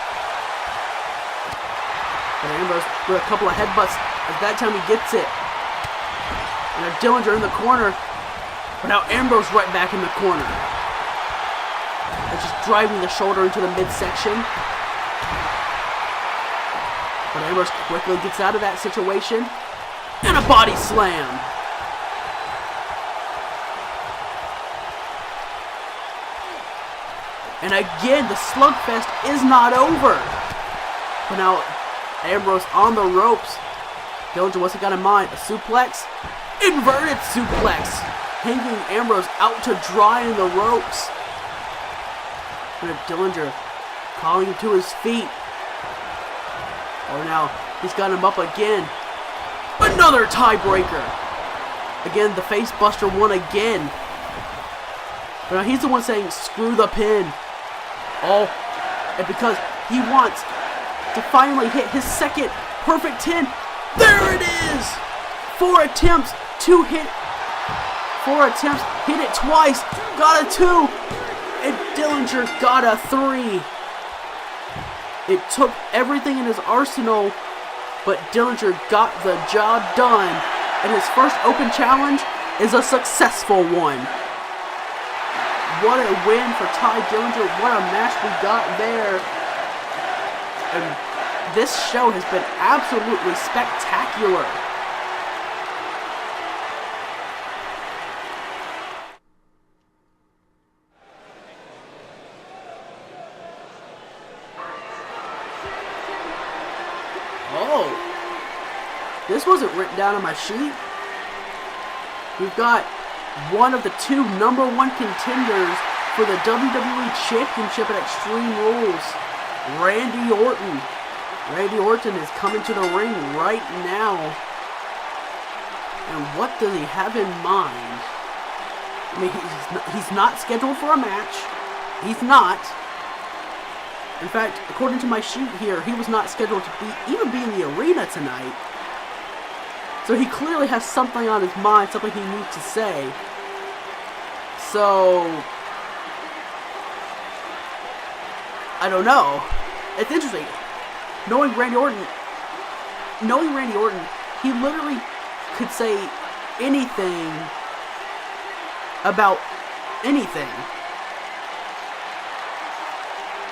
But Ambrose with a couple of headbutts. At that time he gets it. And now Dillinger in the corner. But now Ambrose right back in the corner. And just driving the shoulder into the midsection. But Ambrose quickly gets out of that situation. And a body slam. And again, the slugfest is not over. But now Ambrose on the ropes. Dillinger, what's he got in mind? A suplex? Inverted suplex. Hanging Ambrose out to dry in the ropes. And Dillinger calling him to his feet. Oh, now he's got him up again. Another tiebreaker. Again, the face buster won again. But now he's the one saying, screw the pin. Oh, and because he wants to finally hit his second perfect 10. There it is! 4 attempts, 2 hit. 4 attempts, hit it twice, got a 2, and Dillinger got a 3. It took everything in his arsenal, but Dillinger got the job done, and his first open challenge is a successful one. What a win for Ty Dillinger, what a match we got there. And this show has been absolutely spectacular. Oh, this wasn't written down on my sheet. We've got one of the 2 #1 contenders for the WWE Championship at Extreme Rules, Randy Orton. Randy Orton is coming to the ring right now. And what does he have in mind? I mean, he's not scheduled for a match. He's not. In fact, according to my sheet here, he was not scheduled to even be in the arena tonight. So he clearly has something on his mind, something he needs to say. So, I don't know. It's interesting. Knowing Randy Orton, he literally could say anything about anything.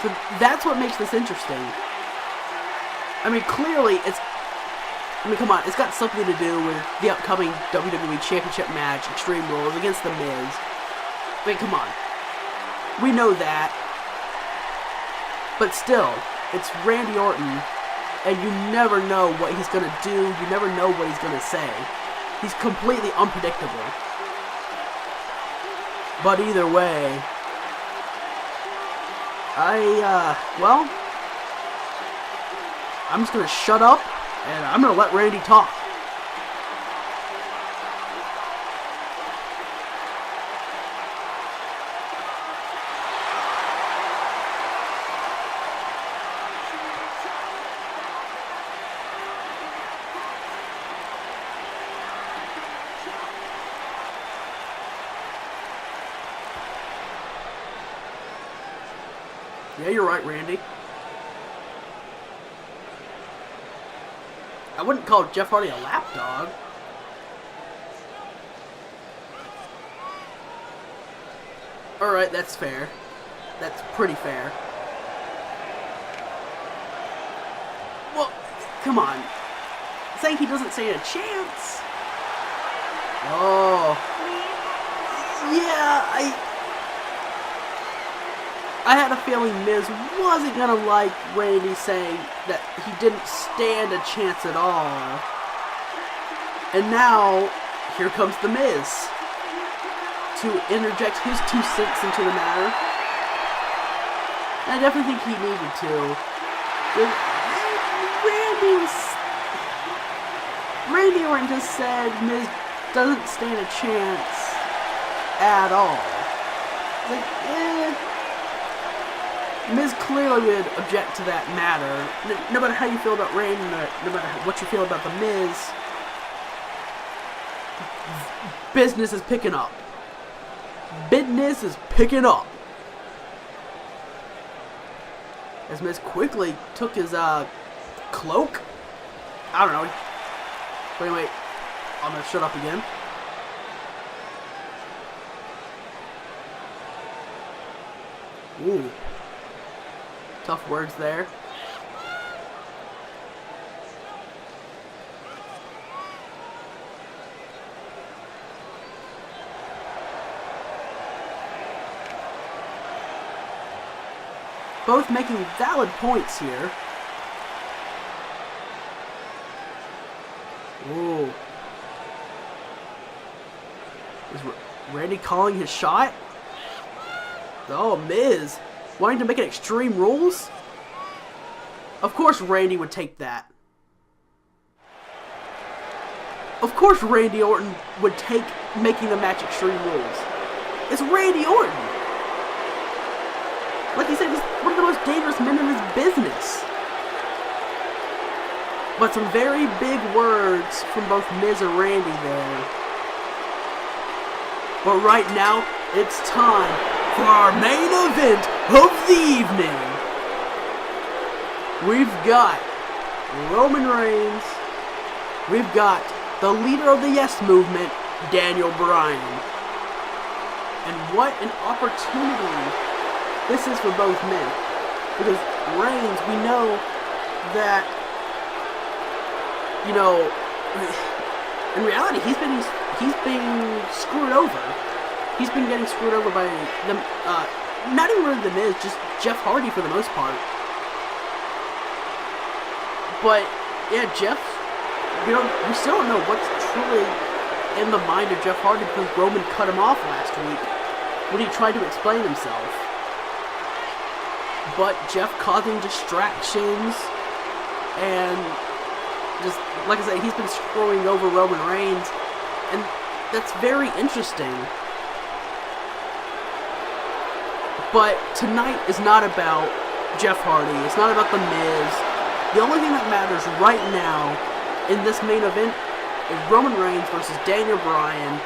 So that's what makes this interesting. I mean, clearly come on, it's got something to do with the upcoming WWE Championship match, Extreme Rules, against The Miz. I mean, come on. We know that. But still, it's Randy Orton, and you never know what he's going to do. You never know what he's going to say. He's completely unpredictable. But either way, well, I'm just going to shut up, and I'm going to let Randy talk. Yeah, you're right, Randy. I wouldn't call Jeff Hardy a lapdog. Alright, that's fair. That's pretty fair. Well, come on. Saying he doesn't stand a chance. Oh. Yeah, I had a feeling Miz wasn't going to like Randy saying that he didn't stand a chance at all. And now, here comes The Miz to interject his 2 cents into the matter. And I definitely think he needed to. Randy Orton just said Miz doesn't stand a chance at all. Like, Miz clearly would object to that matter. No matter how you feel about Randy, no matter what you feel about The Miz, business is picking up. Business is picking up. As Miz quickly took his cloak. I don't know. Wait. I'm gonna shut up again. Ooh. Tough words there. Both making valid points here. Ooh. Is Randy calling his shot? Oh, Miz. Wanting to make it Extreme Rules? Of course Randy would take that. Of course Randy Orton would take making the match Extreme Rules. It's Randy Orton. Like he said, he's one of the most dangerous men in his business. But some very big words from both Miz and Randy there. But right now, it's time for our main event of the evening. We've got Roman Reigns. We've got the leader of the Yes Movement, Daniel Bryan. And what an opportunity this is for both men. Because Reigns, we know that, you know, in reality, he's been screwed over. He's been getting screwed over by them, not even really The Miz, just Jeff Hardy for the most part. But yeah, Jeff, we still don't know what's truly in the mind of Jeff Hardy because Roman cut him off last week when he tried to explain himself. But Jeff causing distractions and just, like I said, he's been screwing over Roman Reigns, and that's very interesting. But tonight is not about Jeff Hardy. It's not about The Miz. The only thing that matters right now in this main event is Roman Reigns versus Daniel Bryan,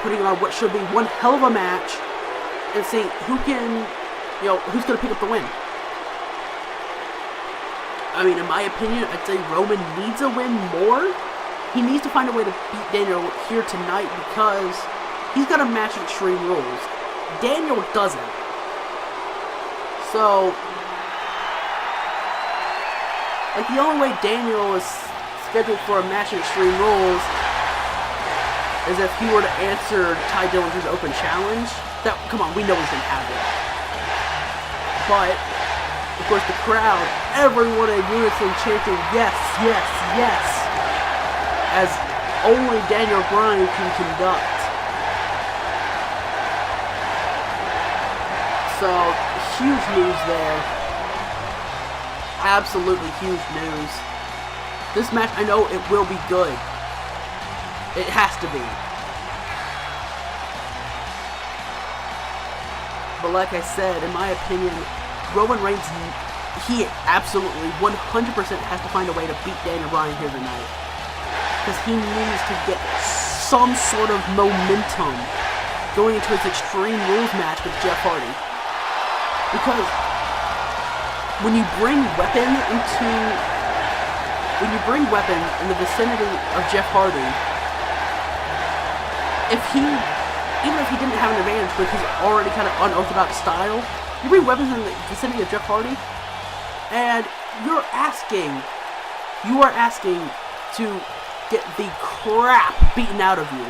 putting on what should be one hell of a match, and seeing who can, who's going to pick up the win. I mean, in my opinion, I'd say Roman needs a win more. He needs to find a way to beat Daniel here tonight because he's got a match at Extreme Rules. Daniel doesn't. So, like, the only way Daniel is scheduled for a match at Extreme Rules is if he were to answer Ty Dillinger's open challenge. That, come on, we know he's going to have it. But, of course, the crowd, everyone in unison chanting, yes, yes, yes, as only Daniel Bryan can conduct. So, huge news there. Absolutely huge news. This match, I know it will be good. It has to be. But like I said, in my opinion, Roman Reigns, he absolutely 100% has to find a way to beat Daniel Bryan here tonight. Because he needs to get some sort of momentum going into his Extreme Rules match with Jeff Hardy. Because when you bring weapons in the vicinity of Jeff Hardy, even if he didn't have an advantage, but he's already kind of unorthodox style, you bring weapons in the vicinity of Jeff Hardy, and you are asking to get the crap beaten out of you.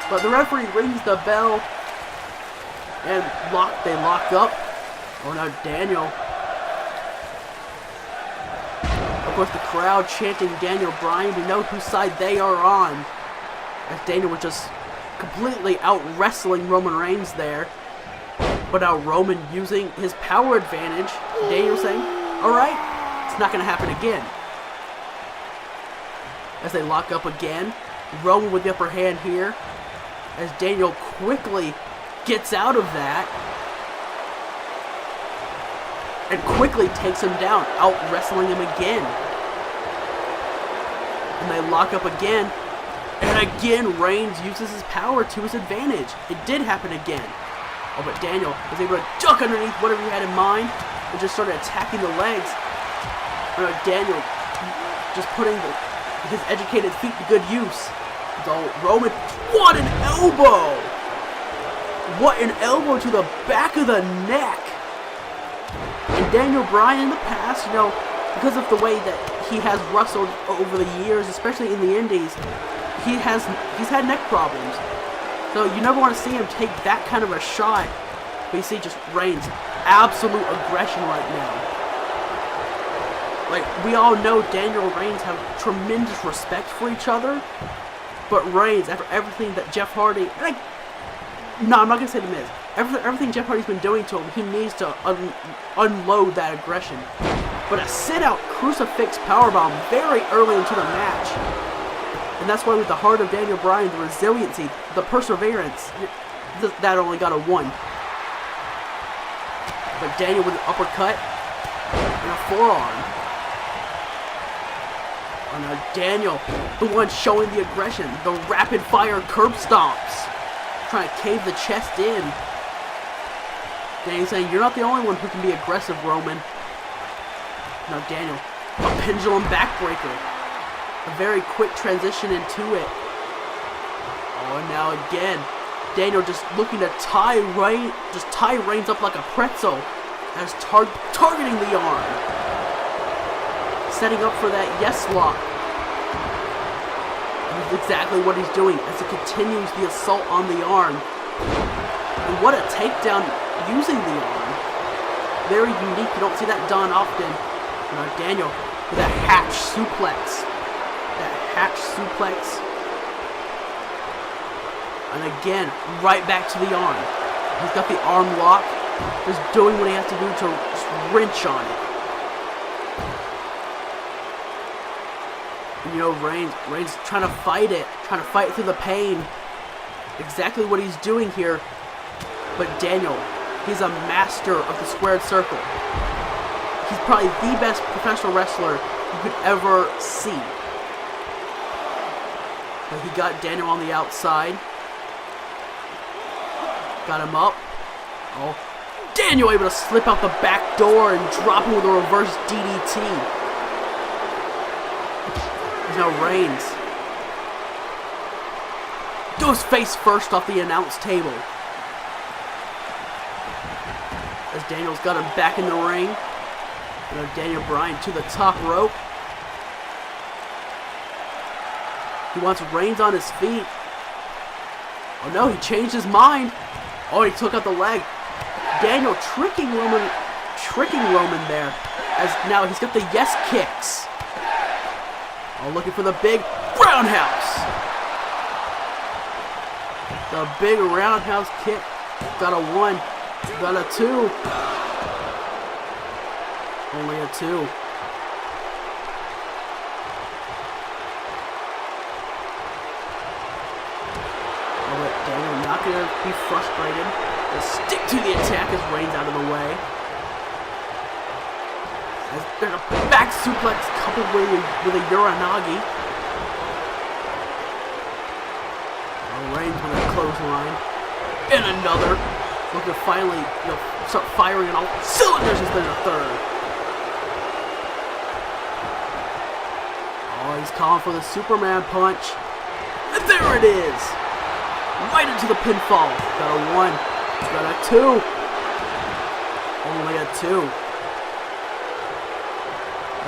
But the referee rings the bell, and they lock up. Oh no, Daniel. Of course, the crowd chanting Daniel Bryan to know whose side they are on. As Daniel was just completely out-wrestling Roman Reigns there. But now Roman using his power advantage. Daniel saying, alright, it's not going to happen again. As they lock up again. Roman with the upper hand here. As Daniel quickly gets out of that. And quickly takes him down, out-wrestling him again. And they lock up again. And again, Reigns uses his power to his advantage. It did happen again. Oh, but Daniel was able to duck underneath whatever he had in mind and just started attacking the legs. Daniel just putting his educated feet to good use. So Roman, what an elbow! What an elbow to the back of the neck! And Daniel Bryan in the past, you know, because of the way that he has wrestled over the years, especially in the indies, he's had neck problems. So you never want to see him take that kind of a shot. But you see just Reigns' absolute aggression right now. Like, we all know Daniel and Reigns have tremendous respect for each other. But Reigns, after everything that Jeff Hardy... No, I'm not going to say The Miz. Everything Jeff Hardy's been doing to him, he needs to unload that aggression. But a sit-out crucifix powerbomb very early into the match. And that's why with the heart of Daniel Bryan, the resiliency, the perseverance, that only got a 1. But Daniel with an uppercut and a forearm. Oh no, Daniel, the one showing the aggression, the rapid-fire curb stomps. Trying to cave the chest in. Daniel saying, you're not the only one who can be aggressive, Roman. Now Daniel, a pendulum backbreaker. A very quick transition into it. Oh, and now again, Daniel just looking to tie Reigns up like a pretzel. As targeting the arm. Setting up for that yes lock. That's exactly what he's doing as he continues the assault on the arm. And what a takedown using the arm. Very unique. You don't see that done often. Now Daniel with a hatch suplex. That hatch suplex. And again, right back to the arm. He's got the arm lock. Just doing what he has to do to just wrench on it. And, you know, Reigns trying to fight it. Trying to fight through the pain. Exactly what he's doing here. But Daniel, he's a master of the squared circle. He's probably the best professional wrestler you could ever see. But he got Daniel on the outside. Got him up. Oh, Daniel able to slip out the back door and drop him with a reverse DDT. There's now Reigns. Goes face first off the announce table. As Daniel's got him back in the ring. Now Daniel Bryan to the top rope. He wants Reigns on his feet. Oh no, he changed his mind. Oh, he took out the leg. Daniel tricking Roman there. As now he's got the yes kicks. Oh, looking for the big roundhouse. The big roundhouse kick. Got a 1. Got a 2. Only a 2. Daniel not going to be frustrated. Just stick to the attack as Reigns out of the way. As there's a back suplex coupled with a Uranagi. Reigns with a clothesline. And another. Looking to finally, start firing on all cylinders as there's a third. Oh, he's calling for the Superman punch. And there it is. Right into the pinfall. Got a 1. Got a 2. Only a 2.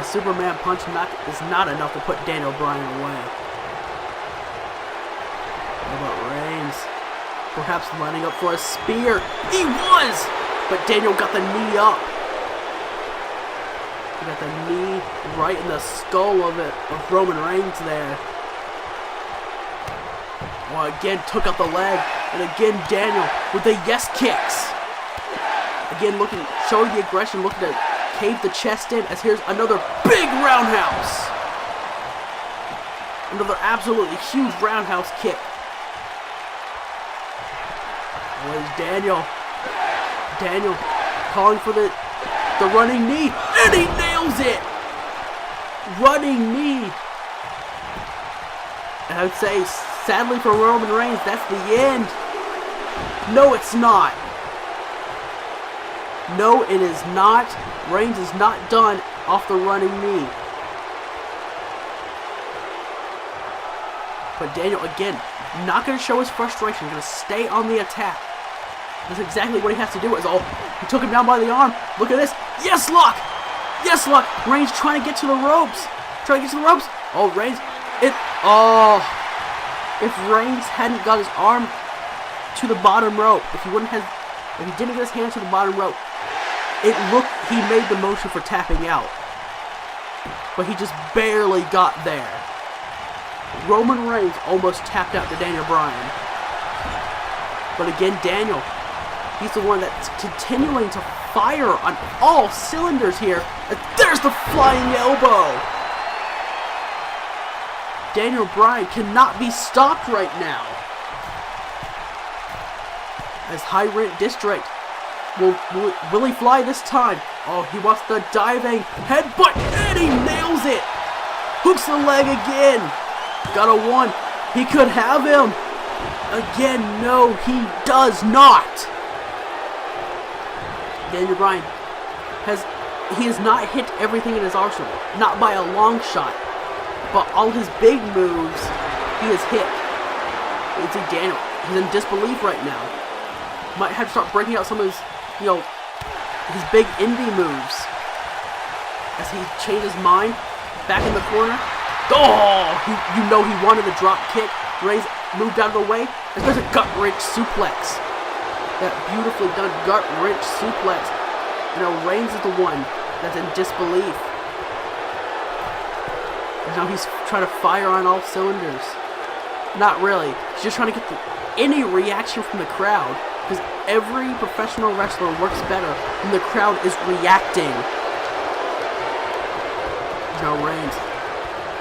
A Superman punch is not enough to put Daniel Bryan away. How about Reigns? Perhaps lining up for a spear. He was! But Daniel got the knee up. You got the knee right in the skull of Roman Reigns there. Well, again, took out the leg. And again, Daniel with the yes kicks. Again, showing the aggression, looking to cave the chest in. As here's another big roundhouse. Another absolutely huge roundhouse kick. There's Daniel. Daniel calling for the running knee. And he nails it. Running knee. And I would say, sadly for Roman Reigns, that's the end. No, it's not. No, it is not. Reigns is not done off the running knee. But Daniel, again, not going to show his frustration. Going to stay on the attack. That's exactly what he has to do. He took him down by the arm. Look at this. Yes, lock. Yes, lock. Reigns trying to get to the ropes. Oh, Reigns. If Reigns hadn't got his arm to the bottom rope, if he didn't get his hand to the bottom rope, he made the motion for tapping out. But he just barely got there. Roman Reigns almost tapped out to Daniel Bryan. But again, Daniel, he's the one that's continuing to fire on all cylinders here. And there's the flying elbow. Daniel Bryan cannot be stopped right now. As High Rent District, will he fly this time? Oh, he wants the diving headbutt, and he nails it. Hooks the leg again. Got a one. He could have him. Again, no, he does not. Daniel Bryan has not hit everything in his arsenal. Not by a long shot. But all his big moves, he has hit. You can see Daniel, he's in disbelief right now. Might have to start breaking out some of his, his big indie moves. As he changed his mind, back in the corner. Oh, he wanted the drop kick. Reigns moved out of the way. And there's a gut-wrench suplex. That beautifully done gut-wrench suplex. And now Reigns is the one that's in disbelief. Now he's trying to fire on all cylinders. Not really. He's just trying to get any reaction from the crowd. Because every professional wrestler works better when the crowd is reacting. Now Reigns.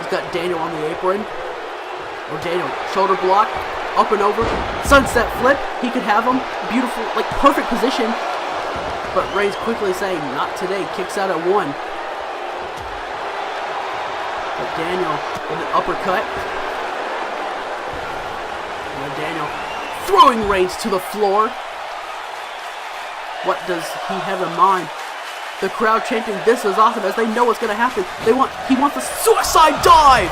He's got Daniel on the apron. Oh, Daniel. Shoulder block. Up and over. Sunset flip. He could have him. Beautiful. Perfect position. But Reigns quickly saying, not today. Kicks out at one. But Daniel with an uppercut. And Daniel throwing Reigns to the floor. What does he have in mind? The crowd chanting, "This is awesome," as they know what's going to happen. He wants a suicide dive!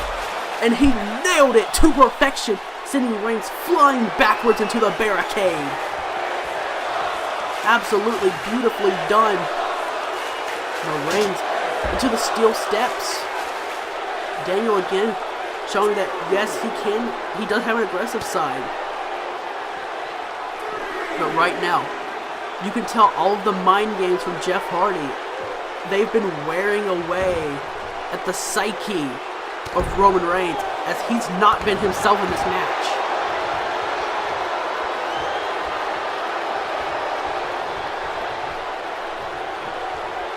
And he nailed it to perfection, sending Reigns flying backwards into the barricade. Absolutely beautifully done. Now Reigns into the steel steps. Daniel again showing that yes, he does have an aggressive side. But right now, you can tell all of the mind games from Jeff Hardy, they've been wearing away at the psyche of Roman Reigns, as he's not been himself in this match.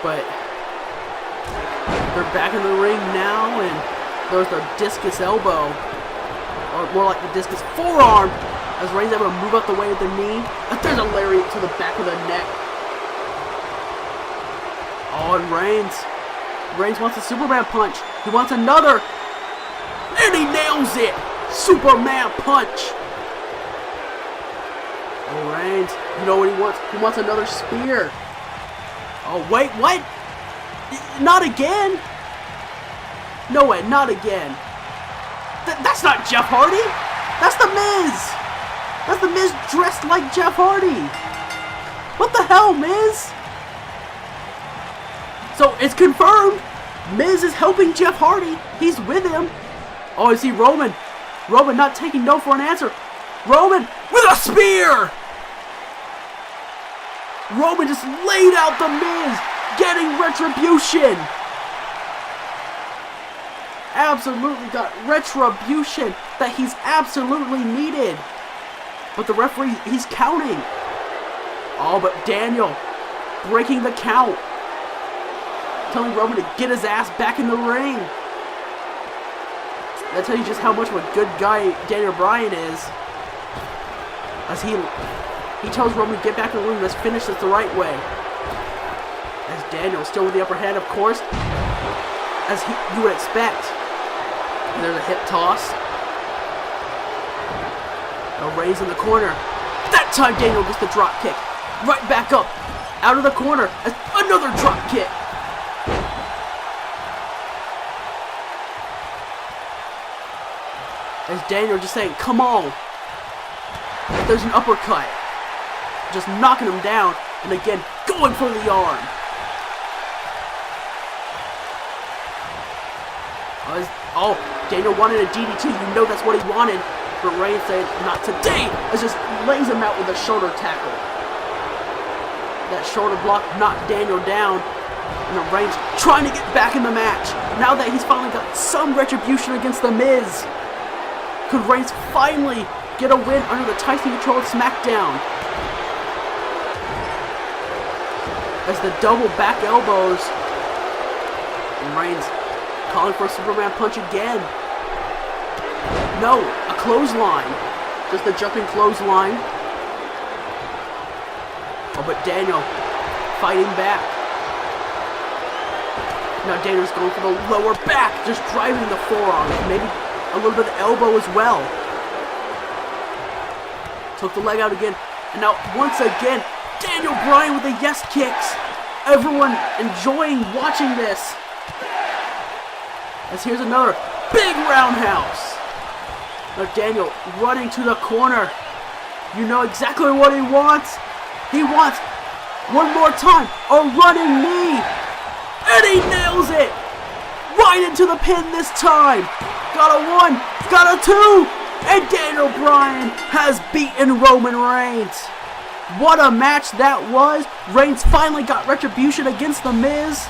But they're back in the ring now, and there's the discus elbow, or more like the discus forearm, as Reigns able to move out the way of the knee. And there's a lariat to the back of the neck. Oh, and Reigns wants a Superman punch. He wants another, and he nails it. Superman punch. Oh, Reigns, you know what he wants? He wants another spear. Oh, wait, what? Not again? No way, not again. That's not Jeff Hardy. That's The Miz. That's The Miz dressed like Jeff Hardy. What the hell, Miz? So it's confirmed. Miz is helping Jeff Hardy. He's with him. Oh, I see Roman. Roman not taking no for an answer. Roman with a spear. Roman just laid out The Miz, getting retribution. absolutely got retribution that he's absolutely needed. But the referee, he's counting. Oh, but Daniel breaking the count. Telling Roman to get his ass back in the ring. That tells you just how much of a good guy Daniel Bryan is. As he tells Roman to get back in the ring, let's finish this the right way. As Daniel still with the upper hand, of course. As you would expect. And there's a hip toss. A raise in the corner. That time Daniel gets the drop kick. Right back up. Out of the corner. Another drop kick. As Daniel just saying, come on. If there's an uppercut. Just knocking him down. And again, going for the arm. Oh, Daniel wanted a DDT. You know that's what he wanted. But Reigns said, not today. As just lays him out with a shoulder tackle. That shoulder block knocked Daniel down. And then Reigns trying to get back in the match. Now that he's finally got some retribution against The Miz. Could Reigns finally get a win under the Tyson-controlled Smackdown? As the double back elbows. And Reigns calling for a Superman punch again. No, a clothesline. Just a jumping clothesline. Oh, but Daniel fighting back. Now Daniel's going for the lower back. Just driving the forearm. Maybe a little bit of elbow as well. Took the leg out again. And now, once again, Daniel Bryan with the yes kicks. Everyone enjoying watching this. As here's another big roundhouse. Now Daniel running to the corner. You know exactly what he wants. He wants one more time a running knee. And he nails it. Right into the pin this time. Got a 1, got a 2, and Daniel Bryan has beaten Roman Reigns. What a match that was. Reigns finally got retribution against The Miz.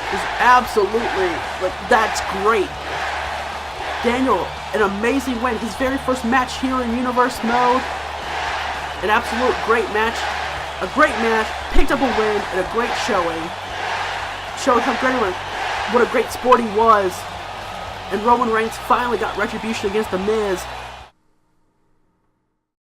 It's absolutely, that's great. Daniel, an amazing win. His very first match here in Universe Mode. An absolute great match. A great match. Picked up a win and a great showing. Showed how great what a great sport he was. And Roman Reigns finally got retribution against The Miz.